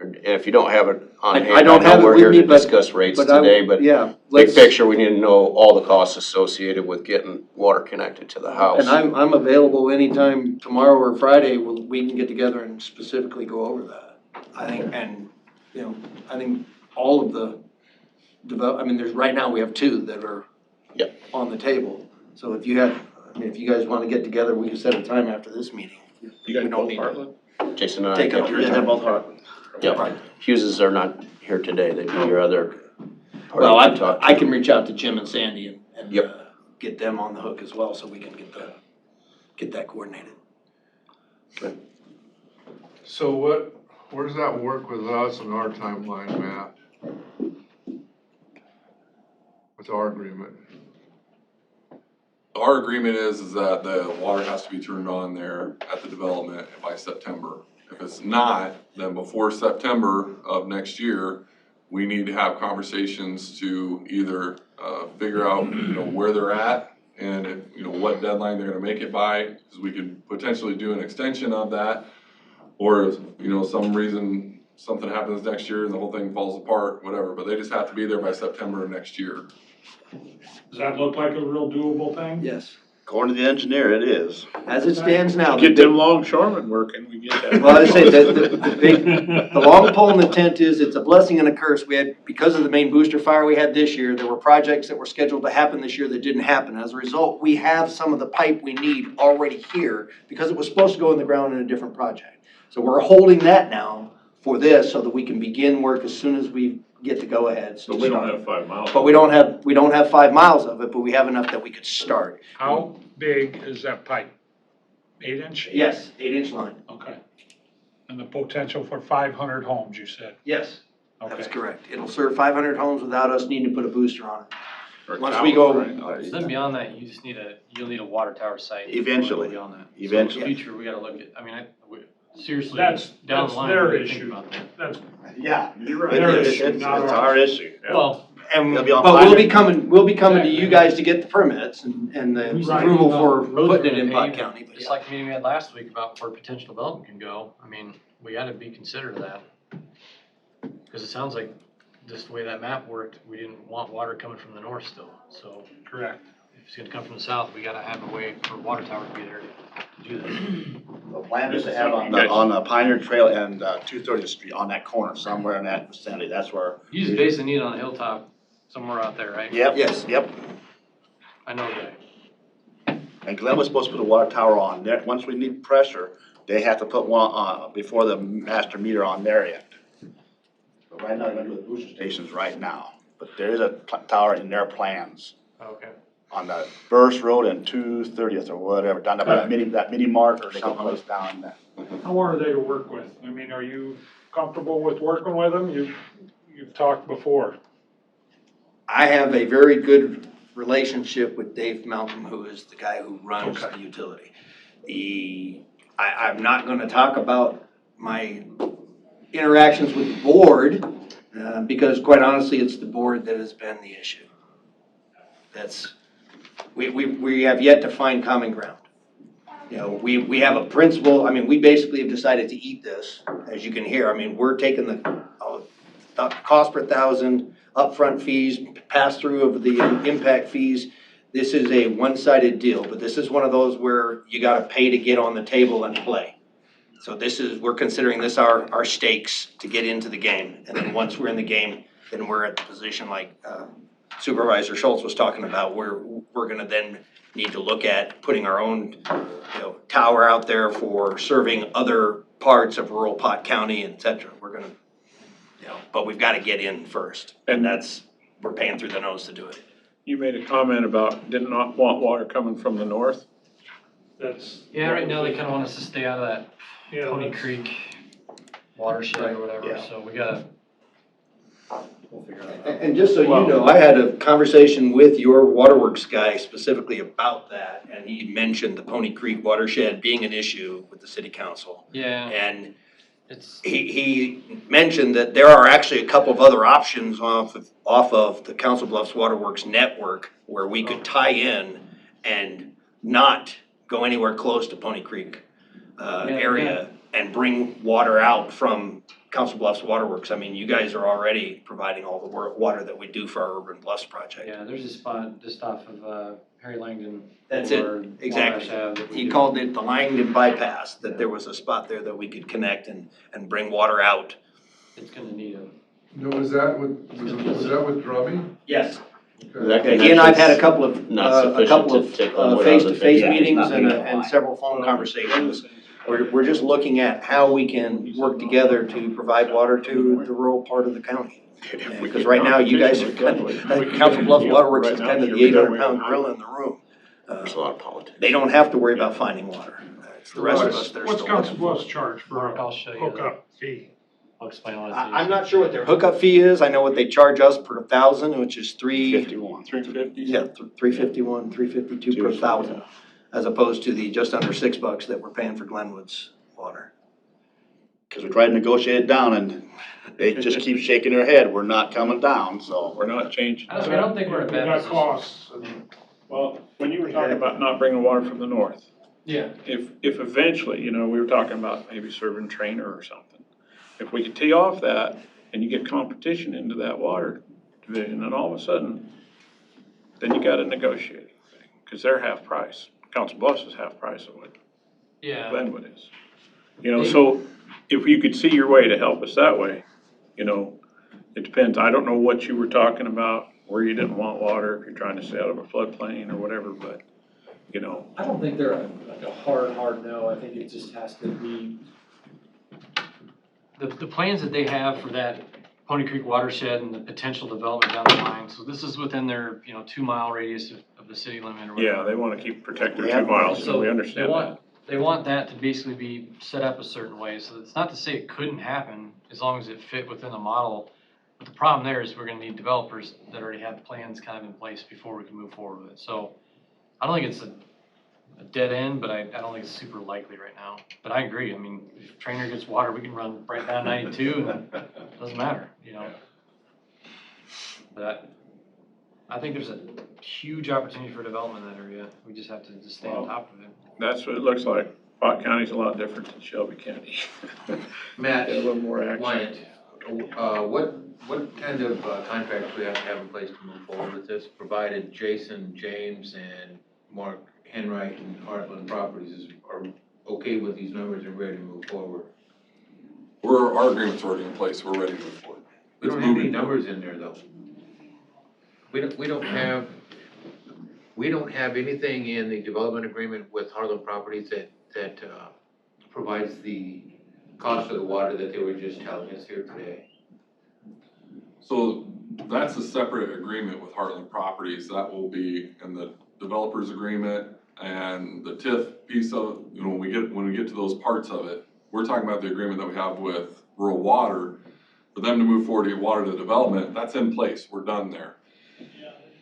And if you don't have it on hand, I don't have it know we're with here me, to discuss rates today, but yeah, big picture, we need to know all the costs associated with getting water connected to the house. And I'm available anytime tomorrow or Friday, we can get together and specifically go over that. I think all of the right now we have 2 that are Yep. on the table. So if you guys wanna get together, we can set a time after this meeting. You guys We don't both need Heartland? Jason and I. Take up your time. They're both Heartland. Yep. Hughes are not here today, they'd be your other party Well, to talk to. I can reach out to Jim and Sandy and Yep. get them on the hook as well, so we can get that coordinated. So where does that work with us and our timeline, Matt? With our agreement? Our agreement is that the water has to be turned on there at the development by September. If it's not, then before September of next year, we need to have conversations to either figure out, where they're at and if, what deadline they're gonna make it by, because we could potentially do an extension of that. Or if, some reason, something happens next year and the whole thing falls apart, whatever, but they just have to be there by September of next year. Does that look like a real doable thing? Yes. According to the engineer, it is. As it stands now. Get them longshoremen working, we get that. Well, I say the long pole in the tent is, it's a blessing and a curse. We had, because of the main booster fire we had this year, there were projects that were scheduled to happen this year that didn't happen. As a result, we have some of the pipe we need already here because it was supposed to go in the ground in a different project. So we're holding that now for this so that we can begin work as soon as we get the go-aheads. But we don't have 5 miles. But we don't have 5 miles of it, but we have enough that we could start. How big is that pipe? 8-inch? Yes, 8-inch line. Okay. And the potential for 500 homes, you said? Yes, that's Okay. correct. It'll serve 500 homes without us needing to put a booster on it. Or Once tower, we go, right? So then beyond that, you'll need a water tower site. Eventually. Beyond that. Eventually. So in the future, we gotta look at, I mean, seriously, That's down the line, their we gotta think issue. about that. That's Yeah. You're right. It Their is. issue, It's not our ours. issue. Well, and, It'll be on but we'll be fire. coming to you guys to get the permits and the Right. approval for roads putting it we're in gonna Pot pave, County. But just yeah. like the meeting we had last week about where potential development can go, I mean, we gotta be considerate of that. Cause it sounds like just the way that map worked, we didn't want water coming from the north still, so. correct. If it's gonna come from the south, we gotta have a way for water tower to be there to do this. The plan is to have on the Pioneer Trail and 230th Street on that corner, somewhere in that vicinity. That's where. You just basically need it on a hilltop somewhere out there, right? Yep. Yes. Yep. I know that. And Glenn was supposed to put a water tower on there. Once we need pressure, they have to put one on before the master meter on their end. But right now, they're gonna do the booster stations right now. But there is a tower in their plans Okay. on the Burris Road and 230th or whatever, down there by that mini mart or someplace down there. How are they to work with? I mean, are you comfortable with working with them? You've talked before. I have a very good relationship with Dave Mountain, who is the guy who runs the utility. I'm not gonna talk about my interactions with the board, because quite honestly, it's the board that has been the issue. We have yet to find common ground. You know, we have a principle, I mean, we basically have decided to eat this, as you can hear. I mean, we're taking the cost per thousand, upfront fees, pass-through of the impact fees. This is a one-sided deal, but this is one of those where you gotta pay to get on the table and play. So we're considering this our stakes to get into the game. And then once we're in the game, then we're at the position like Supervisor Schultz was talking about, where we're gonna then need to look at putting our own, tower out there for serving other parts of rural Pot County, et cetera. We're gonna, but we've gotta get in first. And we're paying through the nose to do it. You made a comment about did not want water coming from the north. Yeah, right now they kinda want us to stay out of that Pony Creek watershed or whatever, Yeah. so we gotta, we'll figure that out. And just so you know, I had a conversation with your waterworks guy specifically about that, and he mentioned the Pony Creek watershed being an issue with the city council. Yeah. And It's, he mentioned that there are actually a couple of other options off of the Council Bluffs Waterworks network where we could tie in and not go anywhere close to Pony Creek area and bring water out from Council Bluffs Waterworks. I mean, you guys are already providing all the water that we do for our Urban Bluffs project. yeah, there's a spot just off of, Harry Langdon. That's it, or exactly. Wabash Ave that we He do. called it the Langdon bypass, that there was a spot there that we could connect and bring water out. It's gonna need a. No, was that with drumming? Yes. Okay. He and I've had a couple of Not sufficient to take on what other face-to-face things- meetings Yeah, and several phone conversations. We're just looking at how we can work together to provide water to the rural part of the county. Because right now, you guys are kind of, Council Bluffs Waterworks is kind of the 800-pound gorilla in the room. There's a lot of politics. They don't have to worry about finding water. It's the rest of us that are What's still Council looking. Bluffs charge for Mark, a I'll show you hookup fee? I'll explain what it is. I'm not sure what their hookup fee is. I know what they charge us per 1,000, which is 51. 350. Yeah, 351, 352 per 1,000, as opposed to the just under $6 that we're paying for Glenwood's water. Because we tried to negotiate it down and they just keep shaking their head. We're not coming down, so. We're not changing. I don't think we're in a bad We got position. costs. Well, when you were talking about not bringing water from the north, Yeah. if eventually, we were talking about maybe serving Trainer or something. If we could tee off that and you get competition into that water division, and all of a sudden, then you gotta negotiate. cause they're half price. Council Bluffs is half price of what Yeah, Glenwood is. You know, so if you could see your way to help us that way, you know, it depends. I don't know what you were talking about, where you didn't want water, if you're trying to stay out of a floodplain or whatever, but, you know. I don't think they're like a hard no. I think it just has to be. the plans that they have for that Pony Creek watershed and the potential development down the line, so this is within their, 2-mile radius of the city limit or whatever. Yeah, they wanna keep protect their 2 miles, so we understand that. They want that to basically be set up a certain way, so it's not to say it couldn't happen, as long as it fit within the model. But the problem there is we're gonna need developers that already have plans kind of in place before we can move forward with it. So I don't think it's a dead end, but I don't think it's super likely right now. But I agree, I mean, if Trainer gets water, we can run right down 92 and it doesn't matter, But I think there's a huge opportunity for development in that area. We just have to just stay on top of it. That's what it looks like. Pot County's a lot different than Shelby County. Matt, Got a little more action. Wyatt, what kind of contracts we have to have in place to move forward with this, provided Jason, James, and Mark Henright and Heartland Properties are okay with these numbers and ready to move forward? Our agreement's already in place, we're ready to move forward. We don't have any numbers in there though. We don't have anything in the development agreement with Heartland Properties that provides the cost of the water that they were just telling us here today. So that's a separate agreement with Heartland Properties. That will be in the developer's agreement and the TIF piece of it. When we get to those parts of it, we're talking about the agreement that we have with rural water. For them to move forward to get water to development, that's in place. We're done there.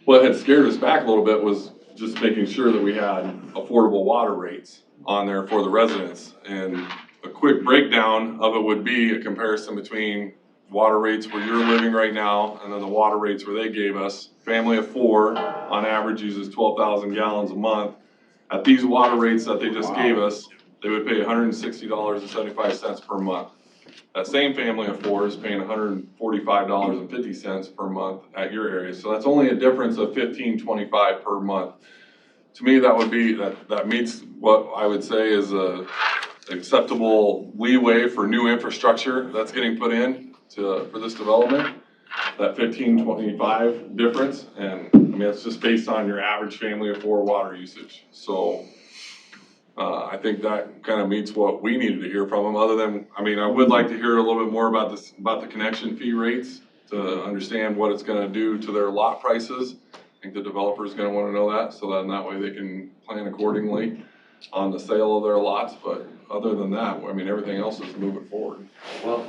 What had scared us back a little bit was just making sure that we had affordable water rates on there for the residents. And a quick breakdown of it would be a comparison between water rates where you're living right now and then the water rates where they gave us. Family of 4 on average uses 12,000 gallons a month. At these water rates that they just gave us, they would pay $160.75 per month. That same family of 4 is paying $145.50 per month at your area. So that's only a difference of $15.25 per month. To me, that meets what I would say is a acceptable leeway for new infrastructure that's getting put in for this development. That $15.25 difference, and I mean it's just based on your average family of 4 water usage. So I think that kind of meets what we needed to hear from them. Other than, I mean, I would like to hear a little bit more about the connection fee rates to understand what it's going to do to their lot prices. I think the developer is going to want to know that, so then that way they can plan accordingly on the sale of their lots. But other than that, I mean, everything else is moving forward. Well,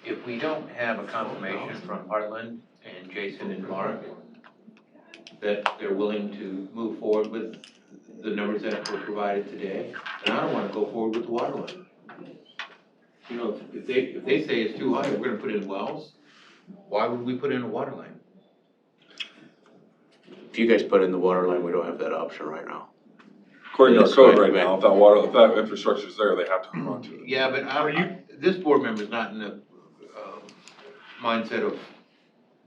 if we don't have a confirmation from Heartland and Jason and Mark that they're willing to move forward with the numbers that were provided today, then I don't wanna go forward with the water line. If they say it's too high, we're gonna put in wells, why would we put in a water line? If you guys put in the water line, we don't have that option right now. According to our code right now, if that infrastructure is there, they have to move on to it. Yeah, but this board member's not in the mindset of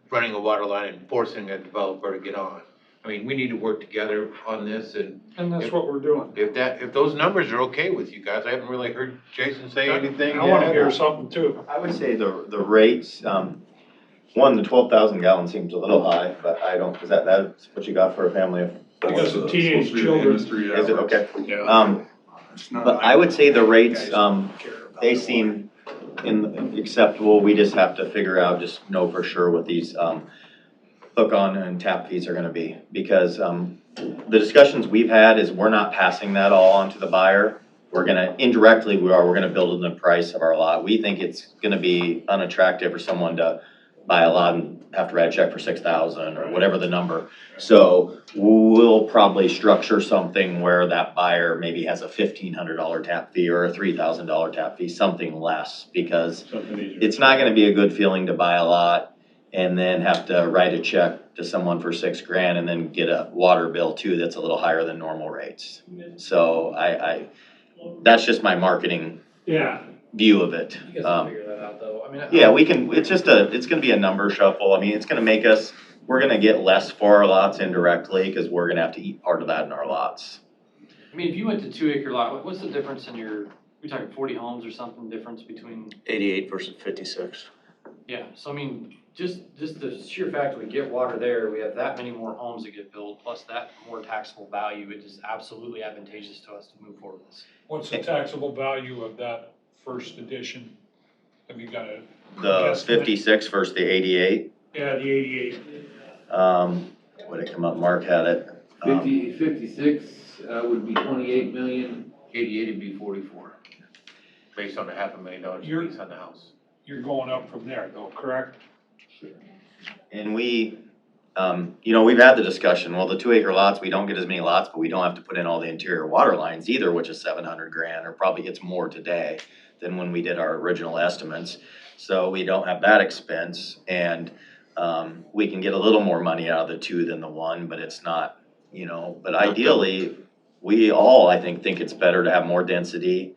running a water line and forcing a developer to get on. I mean, we need to work together on this and that's what we're doing. If those numbers are okay with you guys, I haven't really heard Jason say anything. I wanna hear something too. I would say the rates, the 12,000 gallons seems a little high, but I don't, is that's what you got for a family of? Because of teenage children. Is it, okay? Yeah. But I would say the rates, they seem acceptable. We just have to figure out, just know for sure what these, hook on and tap fees are gonna be. Because, the discussions we've had is we're not passing that all on to the buyer. We're gonna, indirectly, we're gonna build in the price of our lot. We think it's gonna be unattractive for someone to buy a lot and have to write a check for 6,000 or whatever the number. So we'll probably structure something where that buyer maybe has a $1,500 tap fee or a $3,000 tap fee, something less, because it's not gonna be a good feeling to buy a lot and then have to write a check to someone for $6,000 and then get a water bill too that's a little higher than normal rates. So that's just my marketing view of it. You guys can figure that out though. I mean, Yeah, we can, it's gonna be a number shuffle. I mean, it's gonna make us we're gonna get less for our lots indirectly, cause we're gonna have to eat part of that in our lots. I mean, if you went to 2 acre lot, what's the difference in your, we're talking 40 homes or something, difference between? 88 versus 56. Yeah, so I mean, just the sheer fact that we get water there, we have that many more homes that get built, plus that more taxable value, it is absolutely advantageous to us to move forward with this. What's the taxable value of that first edition? Have you got a? The guesstimate? 56 versus the 88, Yeah, the 88. what'd it come up, Mark had it. 56, would be 28 million. 88 would be 44, based on the $500,000 You're- piece on the house. You're going up from there though, correct? And we, we've had the discussion, well, the 2 acre lots, we don't get as many lots, but we don't have to put in all the interior water lines either, which is 700 grand, or probably it's more today than when we did our original estimates. So we don't have that expense, and, we can get a little more money out of the 2 than the 1, but it's not, but ideally, we all, I think it's better to have more density,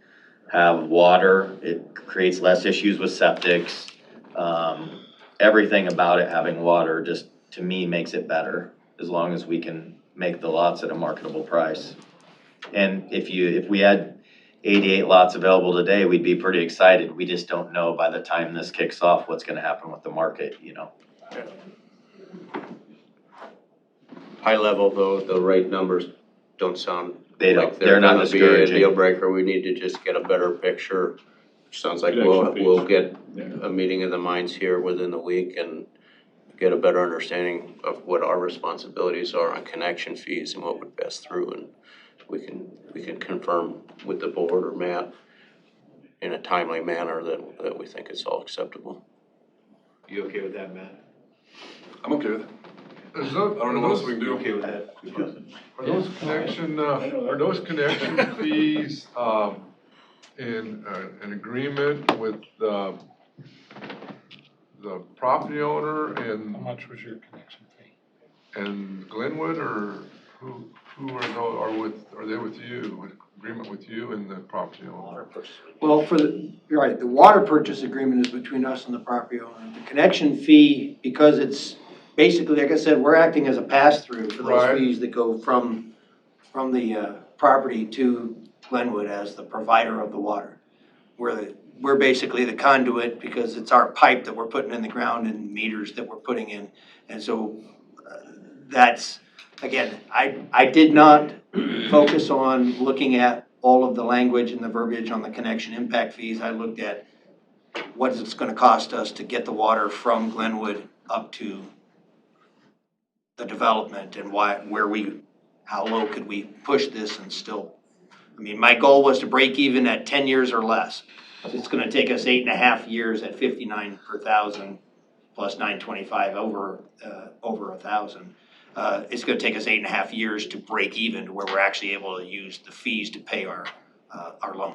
have water, it creates less issues with septics. Everything about it having water just, to me, makes it better, as long as we can make the lots at a marketable price. And if we had 88 lots available today, we'd be pretty excited. We just don't know by the time this kicks off what's gonna happen with the market. High level though, the rate numbers don't sound They don't, like they're not gonna be a discouraging. deal breaker. We need to just get a better picture. Sounds like we'll get a meeting of the minds here within the week and get a better understanding of what our responsibilities are on connection fees and what would pass through, and we can confirm with the board or Matt in a timely manner that we think it's all acceptable. You okay with that, Matt? I'm okay with it. Is I don't know what else we can do. Okay with that? Are those connection fees, in an agreement with the property owner How and, much was your connection fee? and Glenwood, or who are they with you, with agreement with you and the property owner? Well, you're right, the water purchase agreement is between us and the property owner. The connection fee, because it's basically, like I said, we're acting as a pass-through for those Right. fees that go from the property to Glenwood as the provider of the water. We're basically the conduit because it's our pipe that we're putting in the ground and meters that we're putting in. And so that's, again, I did not focus on looking at all of the language and the verbiage on the connection impact fees. I looked at what it's gonna cost us to get the water from Glenwood up to the development and how low could we push this and still, my goal was to break even at 10 years or less. It's gonna take us 8.5 years at 59 per thousand plus 925 over 1,000. It's gonna take us 8.5 years to break even to where we're actually able to use the fees to pay our loan.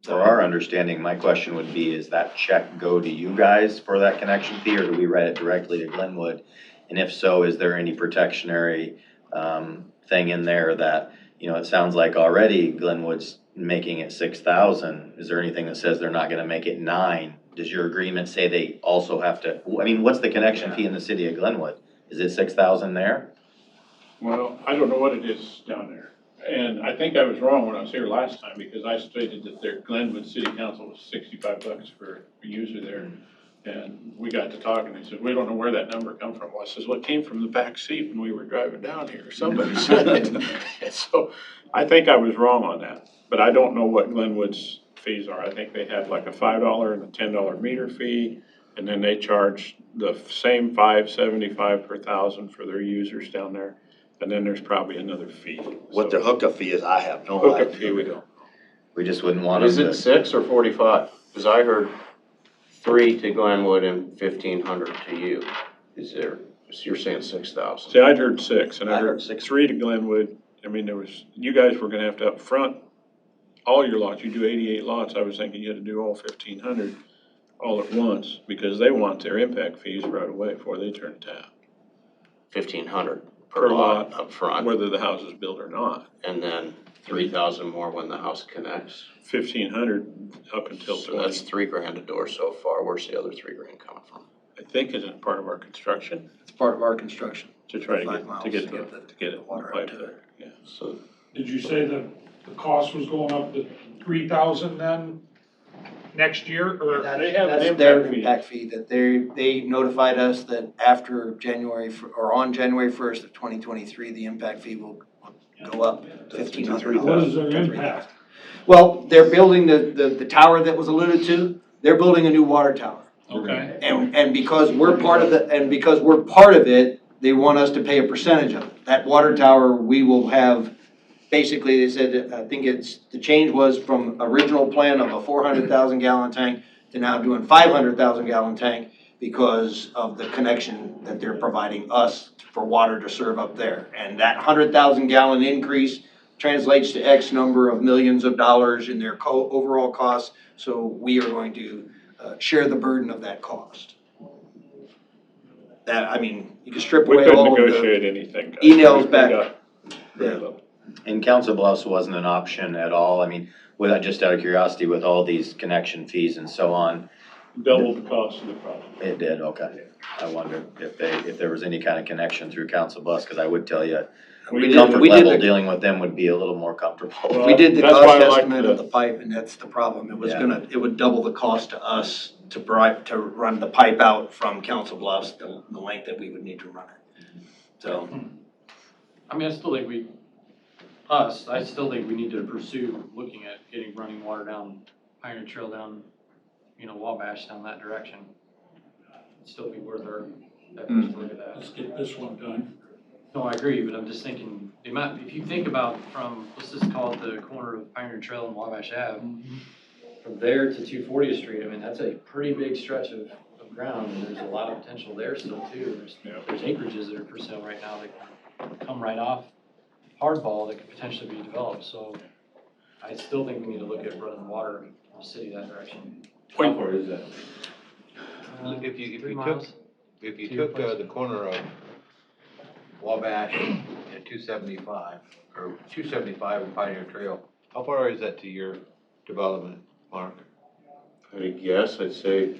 For our understanding, my question would be, is that check go to you guys for that connection fee, or do we write it directly to Glenwood? And if so, is there any protectionary thing in there that, it sounds like already Glenwood's making it 6,000. Is there anything that says they're not gonna make it 9? Does your agreement say they also have to, what's the connection fee in the city of Glenwood? Is it 6,000 there? Well, I don't know what it is down there. And I think I was wrong when I was here last time, because I stated that their Glenwood City Council was $65 for a user there. And we got to talking, they said, we don't know where that number come from. Well, I says, well, it came from the back seat when we were driving down here, somebody said it. And so I think I was wrong on that, but I don't know what Glenwood's fees are. I think they have like a $5 and a $10 meter fee, and then they charge the same $5.75 per thousand for their users down there. And then there's probably another fee. What the hookup fee is, I have no Hookup idea. fee, we don't. We just wouldn't want them Is to. it 6 or 45? Cause I heard 3 to Glenwood and 1,500 to you. So you're saying 6,000? See, I'd heard 6, and I I heard heard 6. 3 to Glenwood. You guys were gonna have to upfront all your lots. You do 88 lots. I was thinking you had to do all 1,500 all at once, because they want their impact fees right away before they turn tap. 1,500 per lot up front, Whether the house is built or not. and then 3,000 more when the house connects. 1,500 up until So that's $3,000 a door so far. Where's the other $3,000 coming from? I think isn't part of our construction, It's part of our construction. to try to 5 get, miles to get, to get to get it water pipe up to there, yeah. So Did you say the cost was going up to 3,000 then next year, or? They have an That's their impact fee. impact fee, that they notified us that after or on January 1st of 2023, the impact fee will go up $1,500. What is their impact? Well, they're building the tower that was alluded to, they're building a new water tower. Okay. And because we're part of it, they want us to pay a percentage of it. That water tower, we will have, basically, they said, I think the change was from original plan of a 400,000 gallon tank to now doing 500,000 gallon tank because of the connection that they're providing us for water to serve up there. And that 100,000 gallon increase translates to X number of millions of dollars in their overall costs. So we are going to share the burden of that cost. That, I mean, you can strip We away couldn't all of negotiate the anything. guys. emails We back. got very little. And Council Bluffs wasn't an option at all. I mean, just out of curiosity, with all these connection fees and so on, Double the cost of the project. it did, okay. I wondered if there was any kind of connection through Council Bluffs, because I would tell you, comfort level dealing with them would be a little more comfortable. We did the That's why cost I like estimate the- of the pipe, and that's the problem. It was Yeah. it would double the cost to us to run the pipe out from Council Bluffs, the length that we would need to run it. So, I mean, I still think we need to pursue looking at getting running water down Pioneer Trail down, Wabash down that direction. It'd still be worth our efforts to look at that. Let's get this one done. No, I agree, but I'm just thinking, the amount, if you think about from, let's just call it the corner of Pioneer Trail and Wabash Ave, from there to 240th Street, I mean, that's a pretty big stretch of ground, and there's a lot of potential there still too. There's acreages that are for sale right now that come right off Hardball that could potentially be developed, so I still think we need to look at running water from the city that direction. How far is that? If you 3 took, miles. if you to your took place. the corner of Wabash and 275, or 275 and Pioneer Trail, how far is that to your development, Mark? I guess I'd say,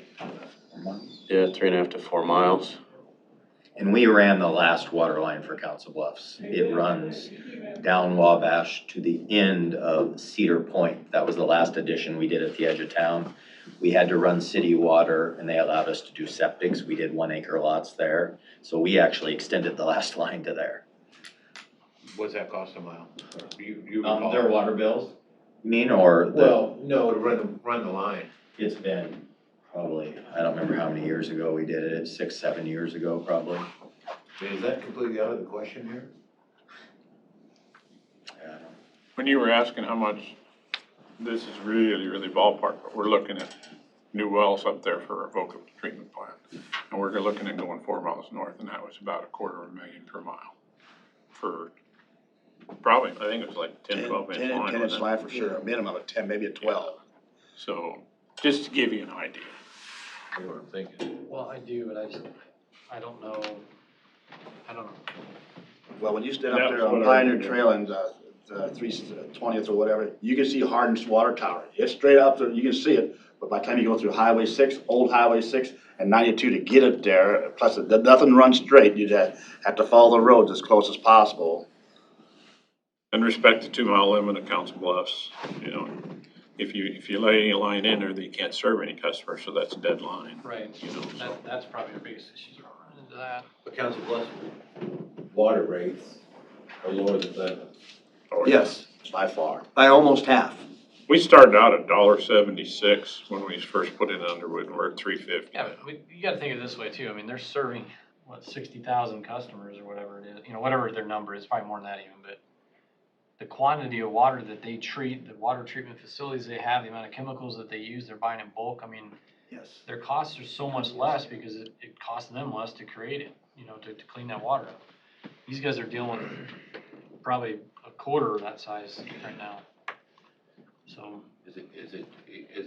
yeah, 3.5 to 4 miles. And we ran the last water line for Council Bluffs. It runs down Wabash to the end of Cedar Point. That was the last addition we did at the edge of town. We had to run city water, and they allowed us to do septics. We did 1 acre lots there. So we actually extended the last line to there. What's that cost a mile? You recall? Their water bills? You mean, or the? Well, no, to run the line. It's been probably, I don't remember how many years ago we did it, 6, 7 years ago probably. I mean, is that completely out of the question here? Yeah. When you were asking how much, this is really, really ballpark, but we're looking at new wells up there for a Voca treatment plant. And we're looking at going 4 miles north, and that was about $250,000 per mile. For probably, I think it was like 10, 12 inch line. 10 inch wasn't it? line for sure, a minimum of 10, maybe a 12. So, just to give you an idea. You know what I'm thinking? Well, I do, but I don't know. Well, when you stand That up there was on what I Pioneer remember. Trail and the 320th or whatever, you can see Hardin's water tower. It's straight up there, you can see it, but by the time you go through Highway 6, old Highway 6 and 92 to get it there, plus nothing runs straight, you'd have to follow the roads as close as possible. And respect the 2 mile limit of Council Bluffs, if you lay any line in there, you can't serve any customers, so that's a dead line. Right, that's probably the biggest issue, run into that. But Council Bluffs water rates are lower than that. yes, By far. by almost half. We started out at $1.76 when we first put in Underwood, and we're at $3.50. Yeah, but you gotta think of it this way too, I mean, they're serving, 60,000 customers or whatever it is, whatever their number is, probably more than that even, but the quantity of water that they treat, the water treatment facilities they have, the amount of chemicals that they use, they're buying in bulk, I mean, Yes. their costs are so much less because it costs them less to create it, to clean that water up. These guys are dealing with probably a quarter of that size right now. So. Is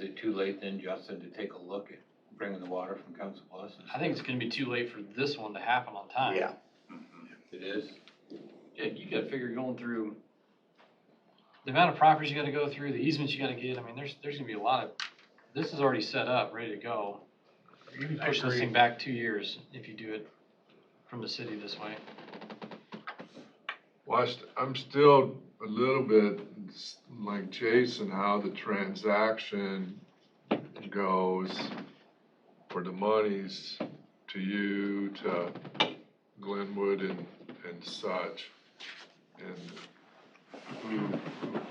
it too late then, Justin, to take a look at bringing the water from Council Bluffs? I think it's gonna be too late for this one to happen on time. Yeah. It is? Yeah, you gotta figure going through the amount of properties you gotta go through, the easements you gotta get, I mean, there's gonna be a lot of, this is already set up, ready to go. push this thing back 2 years if you do it from the city this way. Well, I'm still a little bit like Jason, how the transaction goes for the monies to you, to Glenwood and such. And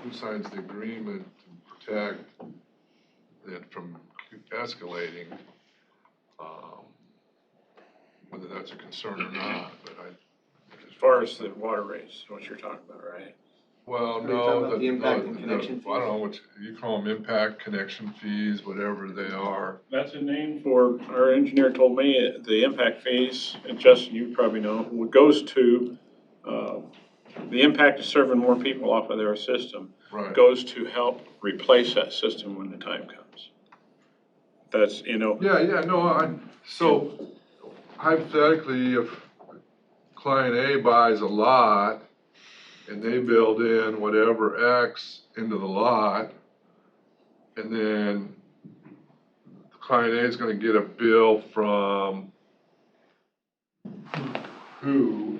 who signs the agreement to protect it from escalating? Whether that's a concern or not, but As far as the water rates, what you're talking about, right? well, Are you talking no, about the impact and connection I don't know what you call them, impact connection fees, whatever they are. That's a name for, our engineer told me, the impact fees, and Justin, you probably know, what goes to, the impact of serving more people off of their system. Right. Goes to help replace that system when the time comes. That's, Yeah, no, so hypothetically, if client A buys a lot and they build in whatever X into the lot, and then client A is gonna get a bill from who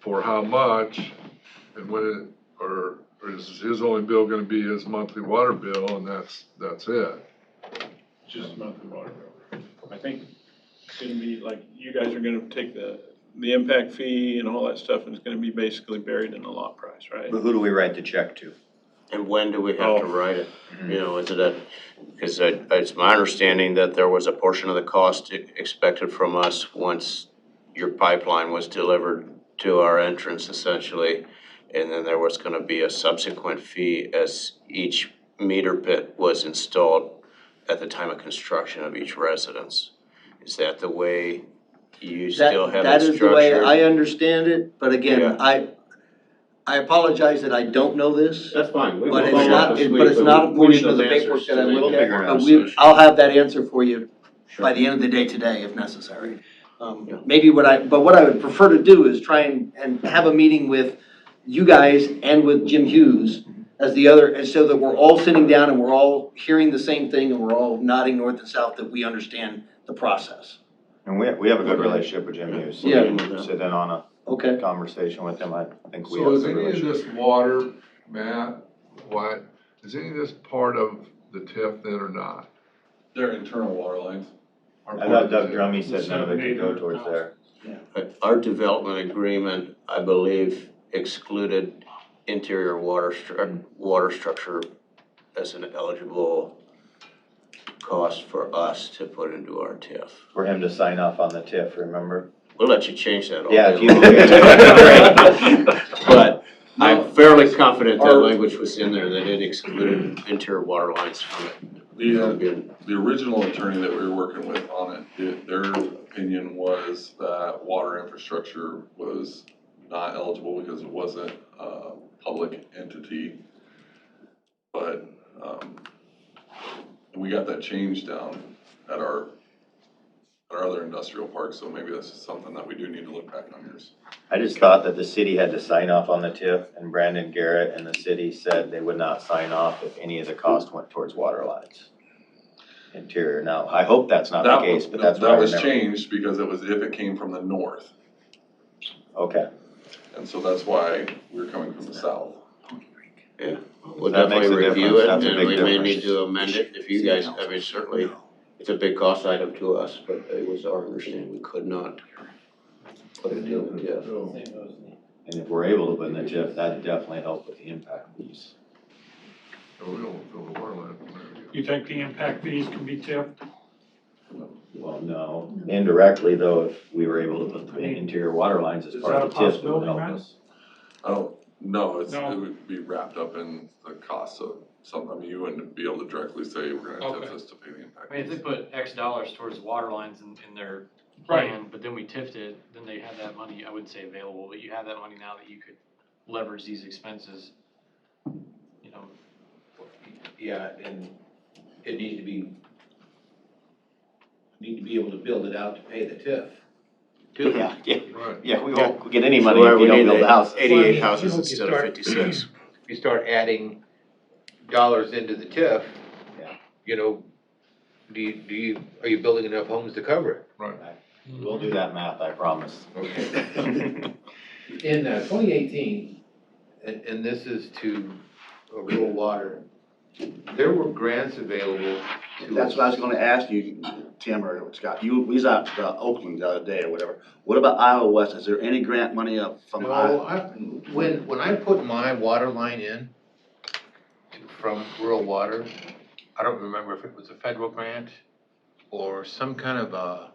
for how much, and when it, or is his only bill gonna be his monthly water bill, and that's it? just monthly water bill. I think it's gonna be like, you guys are gonna take the impact fee and all that stuff, and it's gonna be basically buried in the lot price, right? But who do we write the check to? And when do we have to write it? You know, is it because it's my understanding that there was a portion of the cost expected from us once your pipeline was delivered to our entrance essentially, and then there was gonna be a subsequent fee as each meter pit was installed at the time of construction of each residence. Is that the way you still have it That is the way structured? I understand it, but again, Yeah. I apologize that I don't know this. That's fine. We But will it's follow not, up this but week, it's but not a we portion need of the those paperwork answers that I to looked make at. that But conversation. I'll have that answer for you by the end of the day today if necessary. Maybe what I would prefer to do is try and have a meeting with you guys and with Jim Hughes as the other, and so that we're all sitting down and we're all hearing the same thing and we're all nodding north and south that we understand the process. And we have a good relationship with Jim Hughes. So Yeah. we can sit in on a conversation with him. I think we have So a is good any of relationship. this water, Matt, is any of this part of the TIF then or not? Their internal water lines. I thought Doug Drummy said none of it could go towards there. Our development agreement, I believe, excluded interior water structure as an eligible cost for us to put into our TIF. For him to sign off on the TIF, remember? We'll let you change that all Yeah, day if long. But I'm fairly confident that language was in there, that it excluded interior water lines from it. The original attorney that we were working with on it, their opinion was that water infrastructure was not eligible because it wasn't a public entity. But, we got that changed down at our other industrial park, so maybe that's something that we do need to look back on yours. I just thought that the city had to sign off on the TIF, and Brandon Garrett and the city said they would not sign off if any of the cost went towards water lines. Interior. Now, I hope that's not the case, but that's what I That was remember. changed because it was if it came from the north, Okay. and so that's why we're coming from the south. Yeah, we'll That makes definitely a review difference. it, That's a and big we may difference. need to amend it if you guys, I mean, certainly, it's a big cost item to us, but it was our understanding we could not put it in the TIF. And if we're able to put in the TIF, that'd definitely help with the impact piece. So we don't fill the water line. You think the impact fees can be tipped? Well, no. Indirectly, though, if we were able to put the interior water lines as Is part that of a the TIF, it would possibility, help Matt? us. I don't, no, it No. would be wrapped up in the cost of something. I mean, you wouldn't be able to directly say we're gonna Okay. tip this to pay the impact. I mean, if they put X dollars towards water lines in their Right. plan, but then we tiffed it, then they have that money, I wouldn't say available, but you have that money now that you could leverage these expenses, you know. Yeah, and it needs to be able to build it out to pay the TIF. too. Yeah, Right. yeah, we won't get any money So if you we don't need build houses. 88 Well, houses you know, instead of 56. If you start adding dollars into the TIF, Yeah. you know, are you building enough homes to cover it? Right. We'll do that math, I promise. Okay. In 2018, and this is to rural water, there were grants available to. That's what I was gonna ask you, Tim or Scott. You was out to Oakland the other day or whatever. What about Iowa West? Is there any grant money up from No, Iowa? when I put my water line in from rural water, I don't remember if it was a federal grant or some kind of a.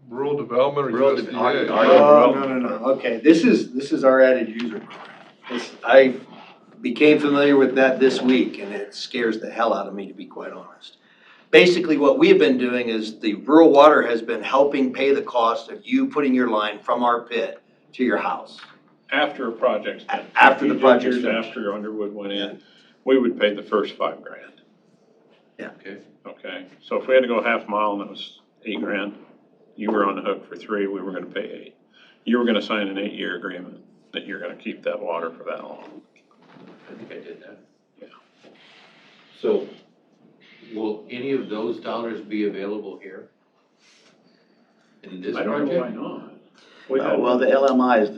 Rural development or Rural USDA? No. Okay, this is our added user program. I became familiar with that this week, and it scares the hell out of me, to be quite honest. Basically, what we have been doing is the rural water has been helping pay the cost of you putting your line from our pit to your house. After a project's done. After the You did project's yours finished. After Underwood went in, we would pay the first $5,000. Yeah. Okay, so if we had to go half mile and it was $8,000, you were on the hook for 3, we were gonna pay 8. You were gonna sign an 8-year agreement that you're gonna keep that water for that long. I think I did that. Yeah. So, will any of those dollars be available here? In this I project? don't know why not. We had- Well, the LMIs,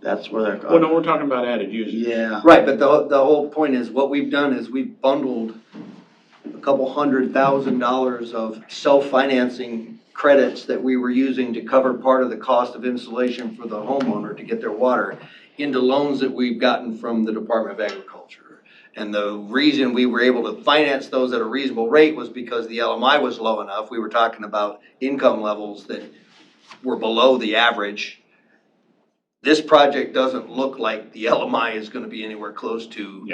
that's where they're. Well, no, we're talking about added users. Yeah. Right, but the whole point is, what we've done is we've bundled a couple $100,000 of self-financing credits that we were using to cover part of the cost of insulation for the homeowner to get their water into loans that we've gotten from the Department of Agriculture. And the reason we were able to finance those at a reasonable rate was because the LMI was low enough. We were talking about income levels that were below the average. This project doesn't look like the LMI is gonna be anywhere close to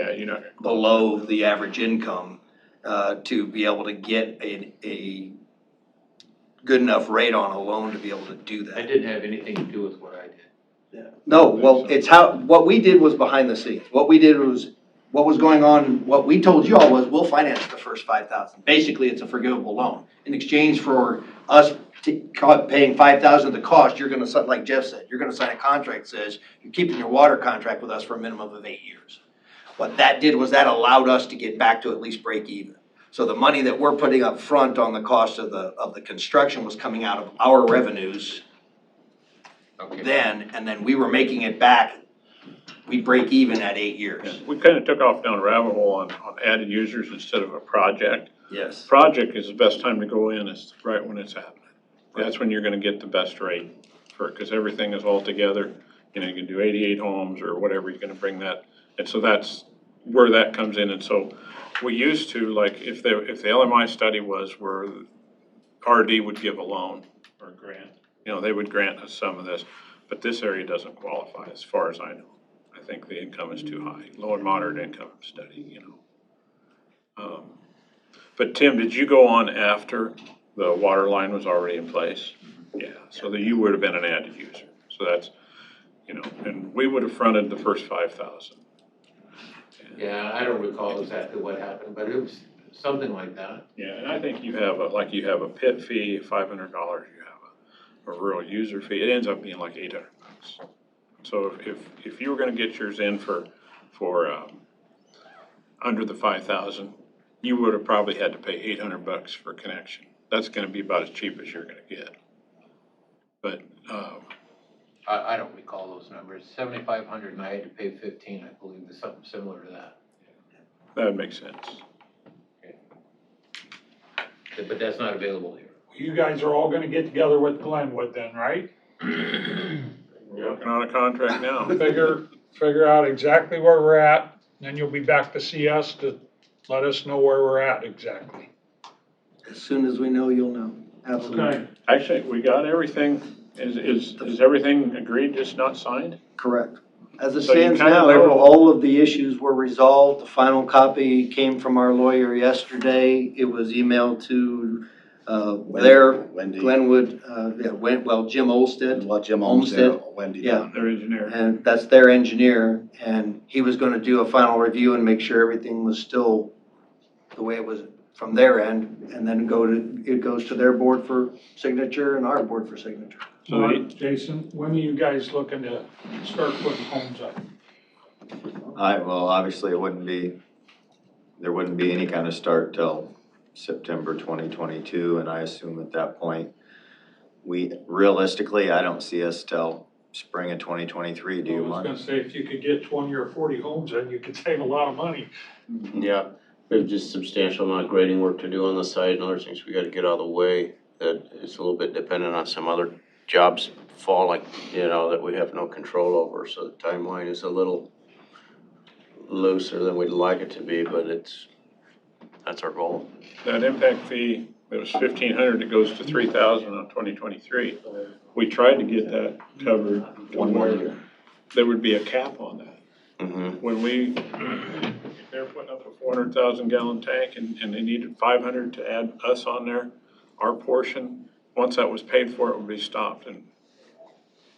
below the average income to be able to get a good enough rate on a loan to be able to do that. That didn't have anything to do with what I did. No, well, it's what we did was behind the scenes. What we did was, what was going on, what we told you all was, we'll finance the first 5,000. Basically, it's a forgivable loan. In exchange for us paying 5,000 of the cost, you're gonna, like Jeff said, you're gonna sign a contract that says you're keeping your water contract with us for a minimum of 8 years. What that did was that allowed us to get back to at least break even. So the money that we're putting up front on the cost of the construction was coming out of our revenues then, and then we were making it back. We break even at 8 years. We kinda took off down a rabbit hole on added users instead of a project. Yes. Project is the best time to go in, is right when it's happening. That's when you're gonna get the best rate for it, cause everything is all together. You know, you can do 88 homes or whatever, you're gonna bring that. And so that's where that comes in. And so we used to, like, if the LMI study was where RD would give a loan or a grant, you know, they would grant us some of this, but this area doesn't qualify as far as I know. I think the income is too high, low and moderate income study, you know. But Tim, did you go on after the water line was already in place? Yeah, so that you would have been an added user. So that's, you know, and we would have fronted the first 5,000. Yeah, I don't recall exactly what happened, but it was something like that. Yeah, and I think you have a pit fee, $500, you have a rural user fee, it ends up being like $800. So if you were gonna get yours in for under the 5,000, you would have probably had to pay $800 for connection. That's gonna be about as cheap as you're gonna get. But, I don't recall those numbers. 7,500 and I had to pay 15, I believe, is something similar to that. that makes sense. But that's not available here. You guys are all gonna get together with Glenwood then, right? We're working on a contract now. Figure out exactly where we're at, then you'll be back to see us to let us know where we're at exactly. As soon as we know, you'll know. Absolutely. Okay. Actually, we got everything, is everything agreed, just not signed? Correct. As it So you stands kinda now, know- all of the issues were resolved. The final copy came from our lawyer yesterday. It was emailed to, Glenwood, Jim Olsted. Well, Jim Olmsted, Wendy. Yeah. Their engineer. And that's their engineer, and he was gonna do a final review and make sure everything was still the way it was from their end, and then it goes to their board for signature and our board for signature. So, Jason, when are you guys looking to start putting homes up? Well, obviously there wouldn't be any kind of start till September 2022, and I assume at that point, realistically, I don't see us till spring of 2023, do you, I was Mark? gonna say, if you could get 20 or 40 homes in, you could save a lot of money. Yeah, we have just substantial amount of grading work to do on the site and other things we gotta get out of the way. That is a little bit dependent on some other jobs falling, that we have no control over, so the timeline is a little looser than we'd like it to be, but that's our goal. That impact fee, it was 1,500, it goes to 3,000 on 2023. We tried to get that covered to One more where year. there would be a cap on that. Mm-hmm. When if they're putting up a 400,000 gallon tank and they needed 500 to add us on there, our portion, once that was paid for, it would be stopped and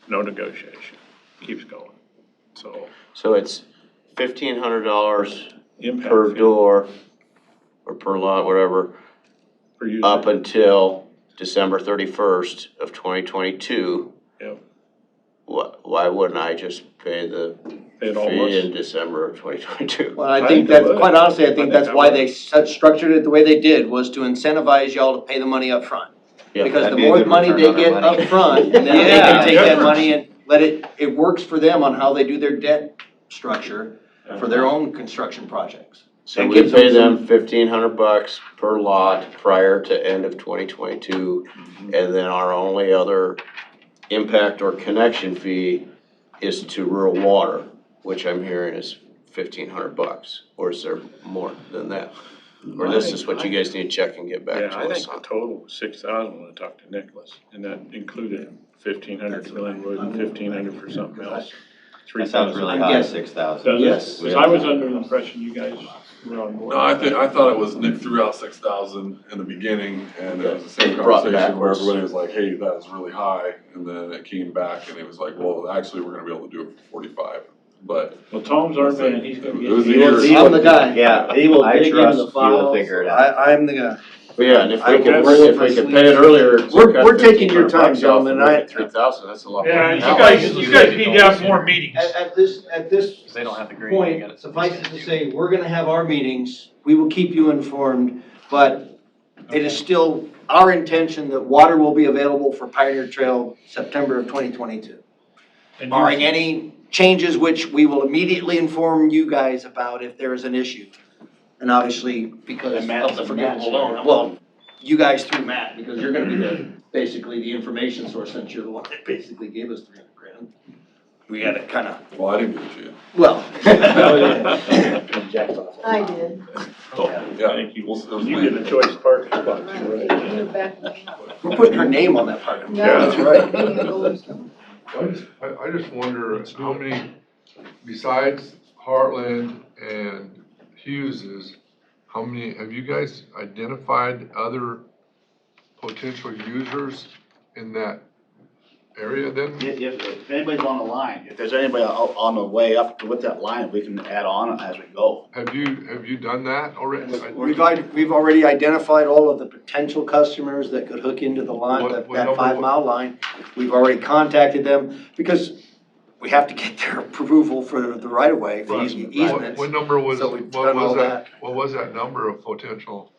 no negotiation, keeps going, so. So it's $1,500 Impact per fee. door or per lot, whatever, Per user. up until December 31st of 2022. Yep. Why wouldn't I just pay the It all fee was. in December of 2022? Well, I I think think it that's, would. quite honestly, I think I think that's that why would. they structured it the way they did, was to incentivize y'all to pay the money up front. Yeah, Because the that'd be a more good money return they on our get money. up front, and then they Yeah. can take that Difference. money and it works for them on how they do their debt structure for their own construction projects. So It we gives pay them them $1,500 per lot prior to end of 2022, and then our only other impact or connection fee is to rural water, which I'm hearing is $1,500, or is there more than that? Or this is what you guys need to check and get back Yeah, to I us think the on. total was 6,000 when I talked to Nicholas, and that included 1,500 to Glenwood and 1,500 for something else. That sounds really I'm high, guessing. 6,000. Does it? Yes. 'Cause I was under the impression you guys were on board. No, I thought it was Nick threw out 6,000 in the beginning, and it was the same Brought it conversation where backwards. everybody was like, hey, that is really high, and then it came back and it was like, well, actually, we're gonna be able to do it for 45, but. Well, Tom's our man, he's gonna It was get. a year. I'm the guy. Yeah, He will I dig into trust the you will files. figure it out. I'm the guy. But yeah, and if I we can, will roll if my we can sleeves. pay it earlier. to We're- cut we're taking your $1,500 time, off gentlemen, and make I- it 3,000, that's a lot more. Yeah, Now, you guys need to have more meetings. At this Because they don't have the grade, you point, gotta. suffice it to say, we're gonna have our meetings, we will keep you informed, but it is still our intention that water will be available for Pioneer Trail September of 2022. And Barring any changes, which we will immediately inform you guys about if there is an issue. And obviously, because And Matt's- of the forgivable loan, well, you guys through Matt, because you're gonna be basically the information source, since you're the one that basically gave us 300 grand. We had to kinda, Well, I didn't give it to you. well. Jack's off. I did. Yeah. Thank you. It was You me. get a choice parking spot, Right. too, right? In the back of the house. We're putting her name on that part. Yeah, That's right. being a golden stone. I just wonder how many, besides Heartland and Hughes's, how many, have you guys identified other potential users in that area then? If anybody's on the line, if there's anybody on the way up with that line, we can add on as we go. Have you done that already? We've already identified all of the potential customers that could hook into the line, What that number 5 mile line. We've already contacted them, because we have to get their approval for the right of way, the easements. What number was, So we've what done all was that, what was that number of potential?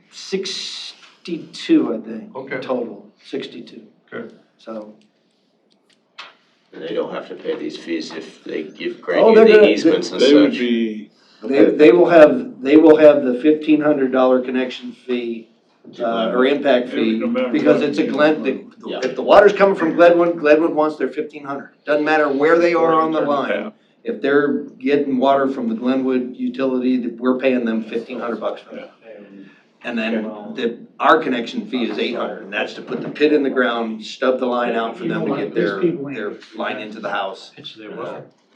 62, I think, Okay. total, 62. Okay. So. And they don't have to pay these fees if they give Oh, grant you they're the gonna- easements and They would such. be, They will have the $1,500 connection fee, or impact fee, No matter because what. it's a if the water's coming from Glenwood wants their 1,500. Doesn't matter where they are on the line. If they're getting water from the Glenwood utility, we're paying them $1,500 for that. And then our connection fee is $800, and that's to put the pit in the ground, stub the line out for them to get their line into the house,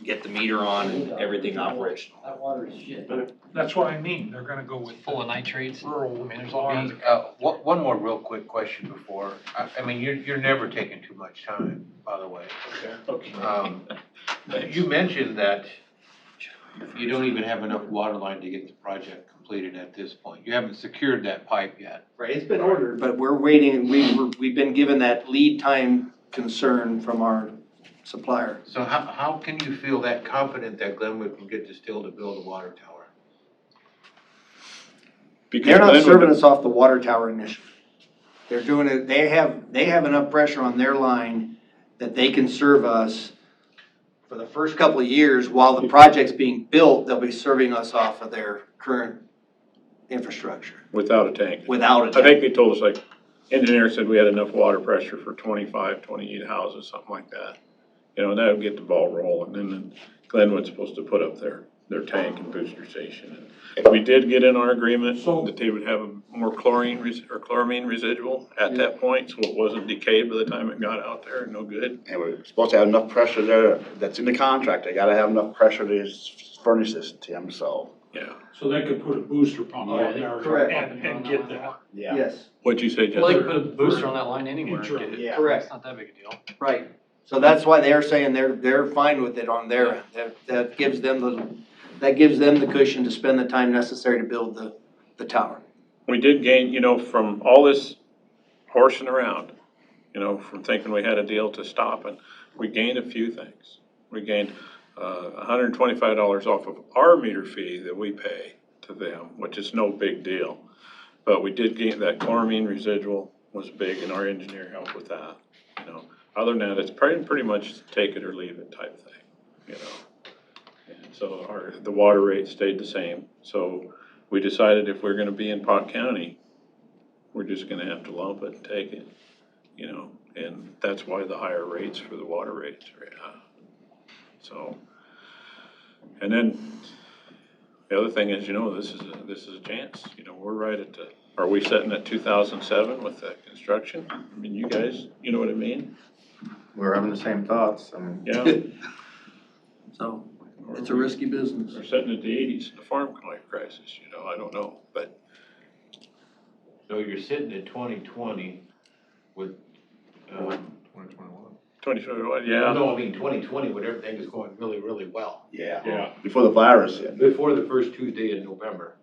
get the meter on and everything operational. That water is shit. That's what I mean, they're gonna go with Full of nitrates. rural I mean, there's water. One more real quick question before, I mean, you're never taking too much time, by the way. You mentioned that you don't even have enough water line to get the project completed at this point. You haven't secured that pipe yet. Right, it's been ordered, but we're waiting, we've been given that lead time concern from our supplier. So how can you feel that confident that Glenwood can get Distill to build a water tower? Because They're not Glenwood- serving us off the water tower initially. They're doing it, they have enough pressure on their line that they can serve us for the first couple of years while the project's being built. They'll be serving us off of their current infrastructure. Without a tank. Without a I tank. think they told us, like, engineer said we had enough water pressure for 25, 28 houses, something like that. You know, and that would get the ball rolling, and then Glenwood's supposed to put up their tank and booster station. And we did get in our agreement that they would have a more chloramine residual at that point, so it wasn't decayed by the time it got out there, no good. And we're supposed to have enough pressure there, that's in the contract, they gotta have enough pressure to furnish this to them, so. Yeah. So they could put a booster pump out there Correct. and get that. Yeah. Yes, What'd you say, Well, they Justin? could put a booster on that line anywhere and Sure. get it. Yeah. correct, It's not that big a deal. right. So that's why they're saying they're fine with it on their end. That gives them the cushion to spend the time necessary to build the tower. We did gain, you know, from all this horsing around, you know, from thinking we had a deal to stopping, we gained a few things. We gained $125 off of our meter fee that we pay to them, which is no big deal. But we did gain, that chloramine residual was big, and our engineer helped with that, you know. Other than that, it's pretty much take it or leave it type thing, you know. And so the water rate stayed the same. So we decided if we're gonna be in Pot County, we're just gonna have to lump it and take it, you know. And that's why the higher rates for the water rates are, so. And then the other thing is, you know, this is a chance, you know, we're right at are we sitting at 2007 with the construction? I mean, you guys, you know what I mean? We're having the same thoughts, I mean. Yeah. So it's a risky business. We're sitting at the 80s in the farm life crisis, you know, I don't know, but. So you're sitting at 2020 with, 2021, yeah. No, I mean 2020 when everything is going really, really well. Yeah. Before the virus hit. Before the first Tuesday in November.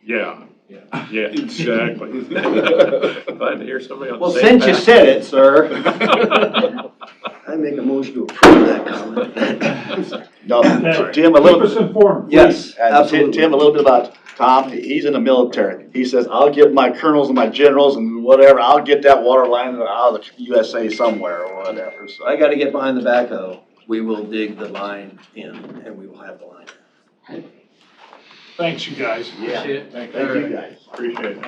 Yeah, exactly. Glad to hear somebody on the Well, same since you path. said it, sir. I make a motion to approve that comment. No, Okay. Tim, a Keep us little, informed, Yes, please. and absolutely. Tim, a little bit about Tom, he's in the military. He says, I'll get my colonels and my generals and whatever, I'll get that water line out of the USA somewhere or whatever, so. I gotta get behind the backhoe. We will dig the line in and we will have the line. Thanks, you guys. Yeah. Appreciate it. Thank you, guys. Appreciate it.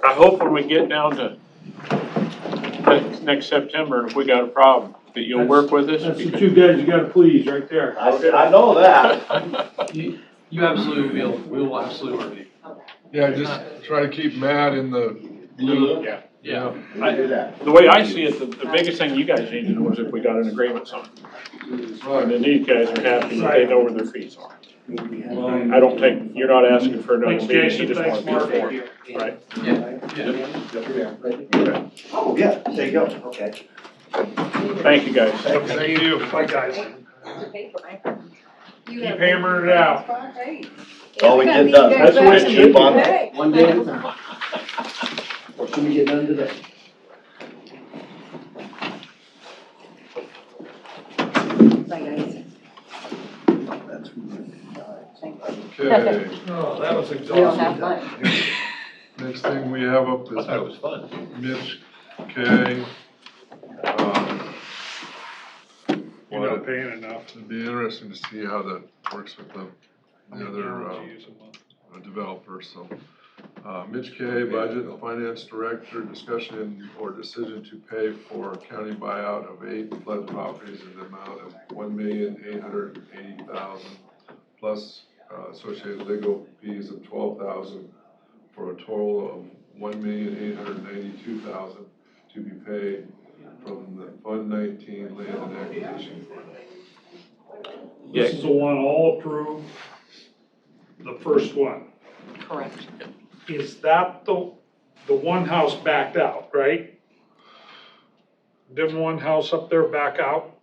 I hope when we get down to next September, if we got a problem, that you'll work with us. That's the because- two guys you gotta please right there. I know that. You absolutely will, we will absolutely work with you. Yeah, just try to keep Matt in the loop. Yeah. Yeah. I do that. The way I see it, the biggest thing you guys need to know is if we got an agreement signed. And then these guys are happy that they know where their fees are. I don't think, you're not asking for another Thanks, meeting, Jason. you just Thanks, want to be Mark. informed. Right. Yeah. Oh, yeah, there you go, okay. Thank you, guys. Thank you. Bye, guys. Keep hammering it out. Oh, we get done. That's the way it should Keep on. be. One day at a time. Or should we get done today? Okay, Oh, that was We don't have exhausting. lunch. next thing we have up I is thought it was fun. Mitch K. You're not paying enough. It'd be interesting to see how that works with the other developers, so. Mitch K, Budget and Finance Director, discussion or decision to pay for county buyout of 8 flood properties in the amount of $1,880,000 plus associated legal fees of $12,000 for a total of $1,892,000 to be paid from the Fund 19 Land and Acquisition Fund. This is the one all approved, the first one. Correct. Is that the one house backed out, right? Didn't one house up there back out?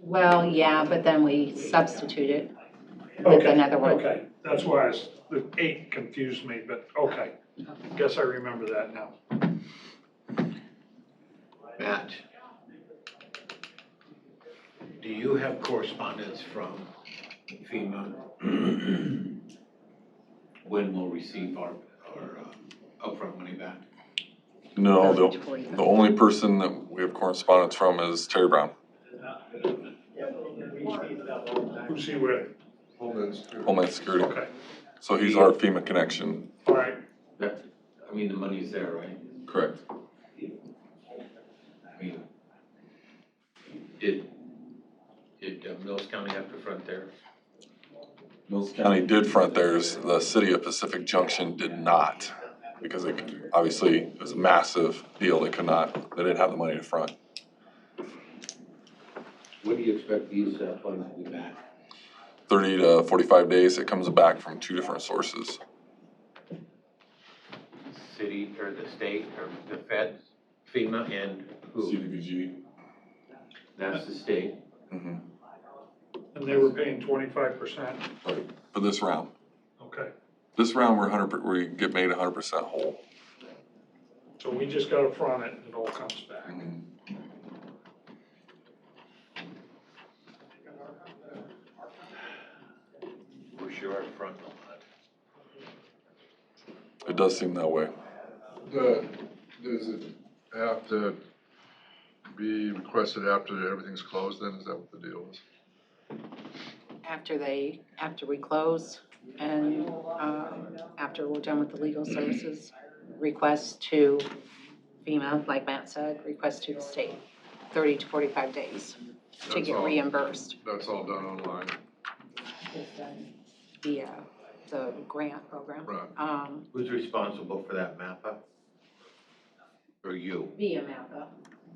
Well, yeah, but then we substituted with Okay, another one. okay, that's why the 8 confused me, but okay. Guess I remember that now. Matt, do you have correspondence from FEMA when we'll receive our upfront money back? No, the only person that we have correspondence from is Terry Brown. Who's he with? Homeland Security. Okay, So he's our FEMA connection. all right. That, I mean, the money's there, right? Correct. I mean, did Mills County have to front there? Mills County did front theirs, the city of Pacific Junction did not. Because obviously it was a massive deal, they didn't have the money to front. When do you expect these funds to be back? 30 to 45 days, it comes back from 2 different sources. City or the state or the feds, FEMA and who? CDBG. That's the state. Mm-hmm. And they were paying 25%. Right, for this round. Okay, This round, we get made 100% whole. so we just gotta front it and it all comes back. Mm-hmm. We're sure up front on that. It does seem that way. Does it have to be requested after everything's closed then? Is that what the deal is? After we close and, after we're done with the legal services, request to FEMA, like Matt said, request to the state, 30 to 45 days to That's get all. reimbursed. That's all done online. Via the grant program. Right. Who's responsible for that MAPA? Or you? Via MAPA.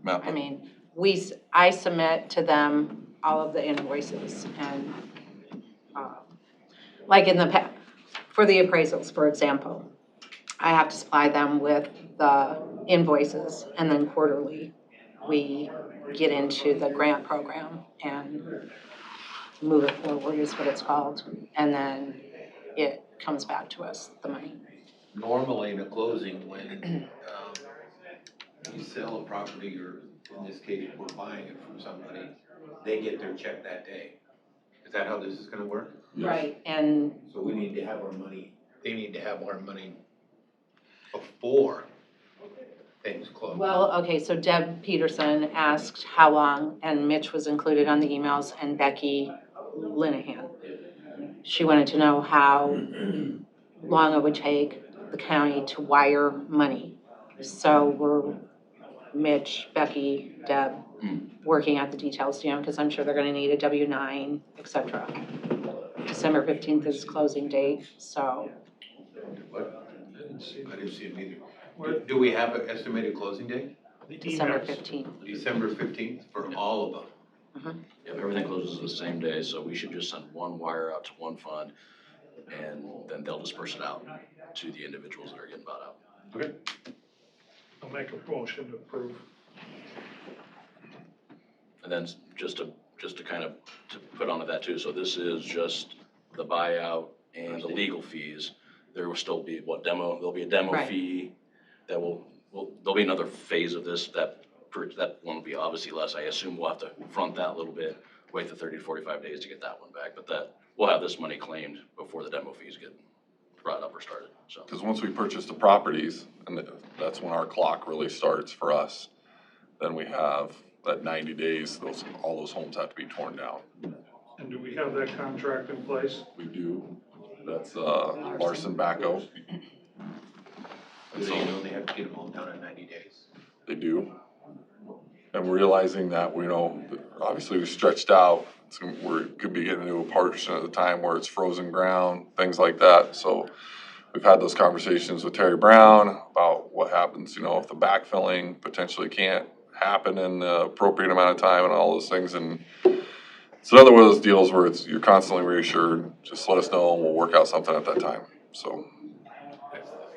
MAPA. I mean, I submit to them all of the invoices and, like in the past, for the appraisals, for example, I have to supply them with the invoices and then quarterly we get into the grant program and move it forward is what it's called. And then it comes back to us, the money. Normally in a closing, when you sell a property, or in this case, we're buying it from somebody, they get their check that day. Is that how this is gonna work? Yes. Right, and So we need to have our money, they need to have our money before things close. well, okay, so Deb Peterson asked how long, and Mitch was included on the emails, and Becky Linehan. She wanted to know how long it would take the county to wire money. So we're, Mitch, Becky, Deb, working out the details, because I'm sure they're gonna need a W-9, et cetera. December 15th is closing date, so. What? I didn't see it either. Do we have an estimated closing date? December 15th. December 15th for all of them? If everything closes the same day, so we should just send one wire out to one fund, and then they'll disperse it out to the individuals that are getting bought out. Okay. I'll make a motion to approve. And then just to kind of to put onto that too, so this is just the buyout and the legal fees. There will still be there'll be a demo Right. fee that there'll be another phase of this that won't be obviously less. I assume we'll have to front that a little bit, wait the 30 to 45 days to get that one back, but we'll have this money claimed before the demo fees get brought up or started, so. Because once we purchase the properties, and that's when our clock really starts for us, then we have that 90 days, all those homes have to be torn down. And do we have that contract in place? We do. That's Larson Bacco. Do they know they have to get them all done in 90 days? They do. And we're realizing that, obviously we stretched out, we could be getting into a portion of the time where it's frozen ground, things like that. So we've had those conversations with Terry Brown about what happens, if the backfilling potentially can't happen in the appropriate amount of time and all those things. And it's another one of those deals where you're constantly reassured, just let us know and we'll work out something at that time, so.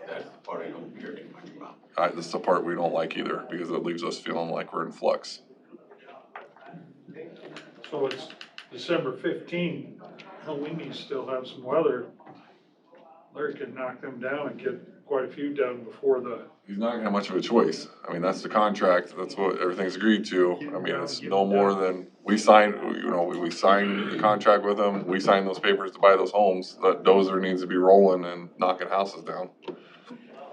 That's the part I don't care too much about. This is the part we don't like either, because it leaves us feeling like we're in flux. So it's December 15th. Hell, we need to still have some weather. Larry could knock them down and get quite a few done before the, He's not gonna have much of a choice. I mean, that's the contract, that's what everything's agreed to. I mean, it's no more than, we signed, we signed the contract with him, we signed those papers to buy those homes. That dozer needs to be rolling and knocking houses down.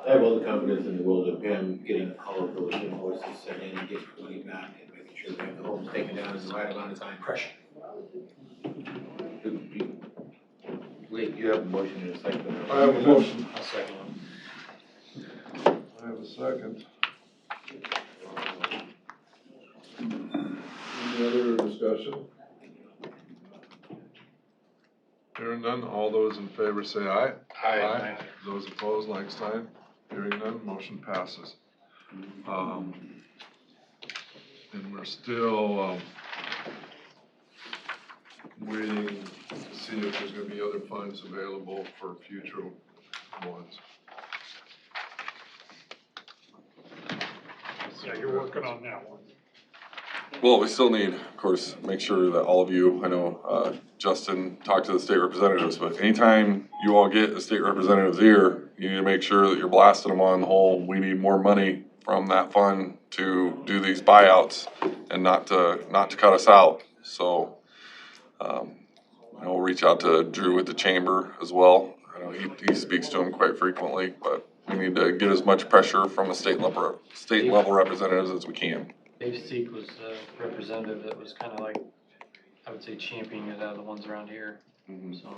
I have all the confidence in the world of him getting all of those invoices sent in and getting money back and making sure they have the homes taken down in the right amount of time. Pressure. Wait, you have a motion in a second. I have a motion. I'll second them. I have a second. Any other discussion? Hearing none, all those in favor say aye. Aye. Those opposed, like sign. Hearing none, motion passes. And we're still, waiting to see if there's gonna be other funds available for future ones. yeah, you're working on that one. Well, we still need, of course, make sure that all of you, I know, Justin talked to the state representatives, but anytime you all get a state representative's ear, you need to make sure that you're blasting them on the whole, we need more money from that fund to do these buyouts and not to cut us out. So, we'll reach out to Drew with the chamber as well. I know he speaks to him quite frequently, but we need to get as much pressure from the state level representatives as we can. Dave Seek was a representative that was kind of like, I would say championing it out of the ones around here, so.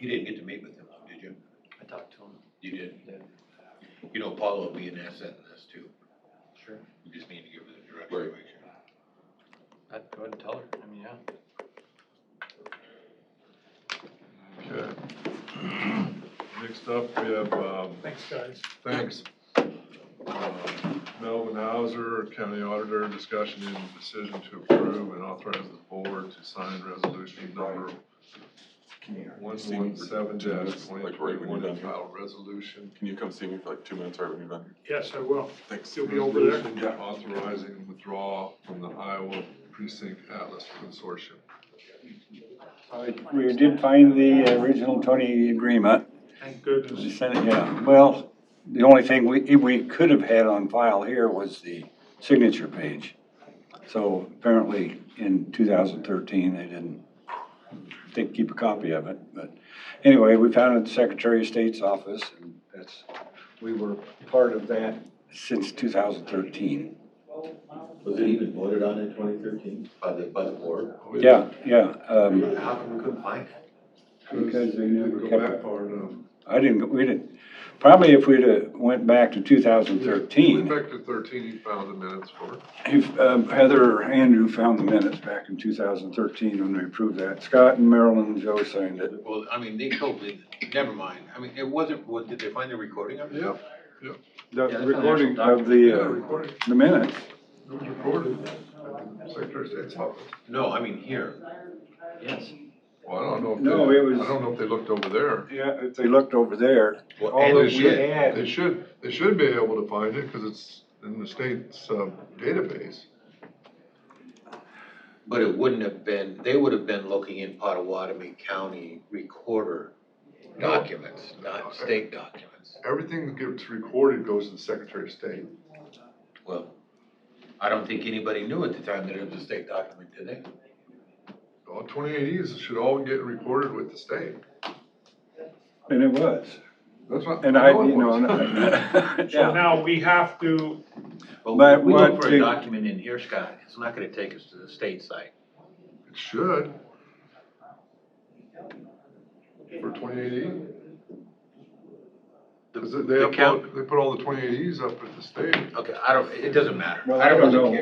You didn't get to meet with him, did you? I talked to him. You did? Yeah. You know, Paula will be an asset in this too. Sure. You just need to give her the direction. Right. I'd go ahead and tell her, I mean, yeah. Okay. Next up, we have, Thanks, guys. thanks. Melvin Hauser, County Auditor, discussion and decision to approve and authorize the board to sign resolution number 117-2021 entitled resolution. Can you come see me for like 2 minutes right when you're done? Yes, I will. Thanks. You'll be over there? Resolution authorizing withdrawal from the Iowa Precinct Atlas Consortium. We did find the original Tony agreement. Thank goodness. Yeah, well, the only thing we could have had on file here was the signature page. So apparently in 2013, they didn't keep a copy of it. But anyway, we found it at the Secretary of State's office, and we were part of that since 2013. Was it even voted on in 2013 by the board? Yeah. How come we couldn't find it? Because they never Go kept back it. far enough. We didn't, probably if we'd have went back to 2013. Went back to 13, you found the minutes for it. Heather Andrew found the minutes back in 2013 when we approved that. Scott and Marilyn and Joe signed it. Well, I mean, they told me, never mind. I mean, it wasn't, did they find the recording of it? Yep. The Yeah, recording that's of recording. the minutes. It was recorded at the Secretary of State's office. No, I mean here. Yes. Well, I don't know if No, they, it was- I don't know if they looked over there. Yeah, if they looked over there. Well, all and that They we should, had- they should be able to find it because it's in the state's database. But it wouldn't have been, they would have been looking in Pottawatomie County Recorder documents, not state documents. Everything that gets recorded goes to the Secretary of State. Well, I don't think anybody knew at the time that it was a state document, did they? All 28Es should all get recorded with the state. And it was. That's what. And know it was. So now we have to, Well, But we look what for a the- document in here, Scott, it's not gonna take us to the state site. It should. For 28E. Because they put all the 28Es up at the state. Okay, it doesn't matter. Well, I don't know,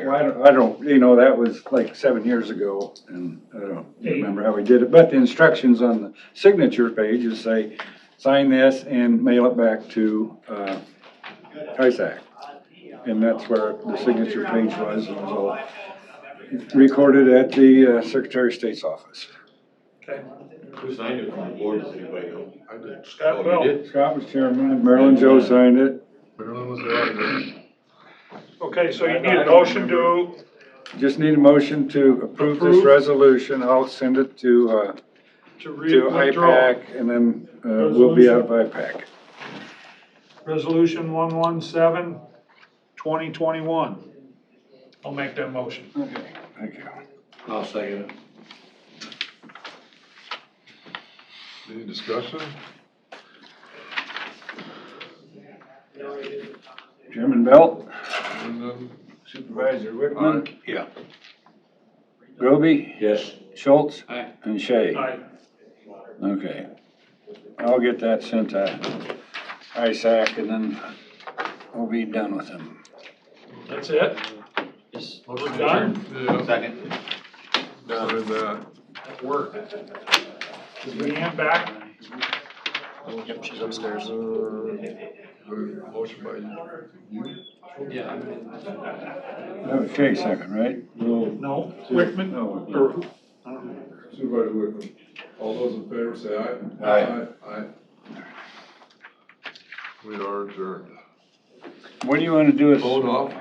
I don't, that was like 7 years ago, and I don't remember how we did it. But the instructions on the signature pages say, sign this and mail it back to, ISAC. And that's where the signature page was, it was all recorded at the Secretary of State's office. okay, Who signed it from the board, does anybody know? I did. Scott Oh, you Bell. did? Scott was chairman, Marilyn Joe signed it. Marilyn was there. Okay, so you need a motion to, Just need a motion to approve this resolution, I'll send it to withdraw. IPAC, and then, we'll be out of IPAC. Resolution 117, 2021. I'll make that motion. Okay, thank you. I'll second it. Any discussion? Chairman Belt, Hearing none? Supervisor Wickman, Yeah. Groby, Yes. Schultz, Aye. and Shay. Aye. Okay. I'll get that sent to ISAC and then we'll be done with them. That's it? Just We're motion done? Yeah, Second. sign that. That worked. Is Leanne back? Yep, she's upstairs. Motion by you. Yeah. Okay, second, right? No, Wickman? No. Or, Supervisor Wickman. All those in favor say aye. Aye. Aye. We are adjourned. What do you wanna do with, Vote off.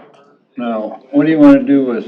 no, what do you wanna do with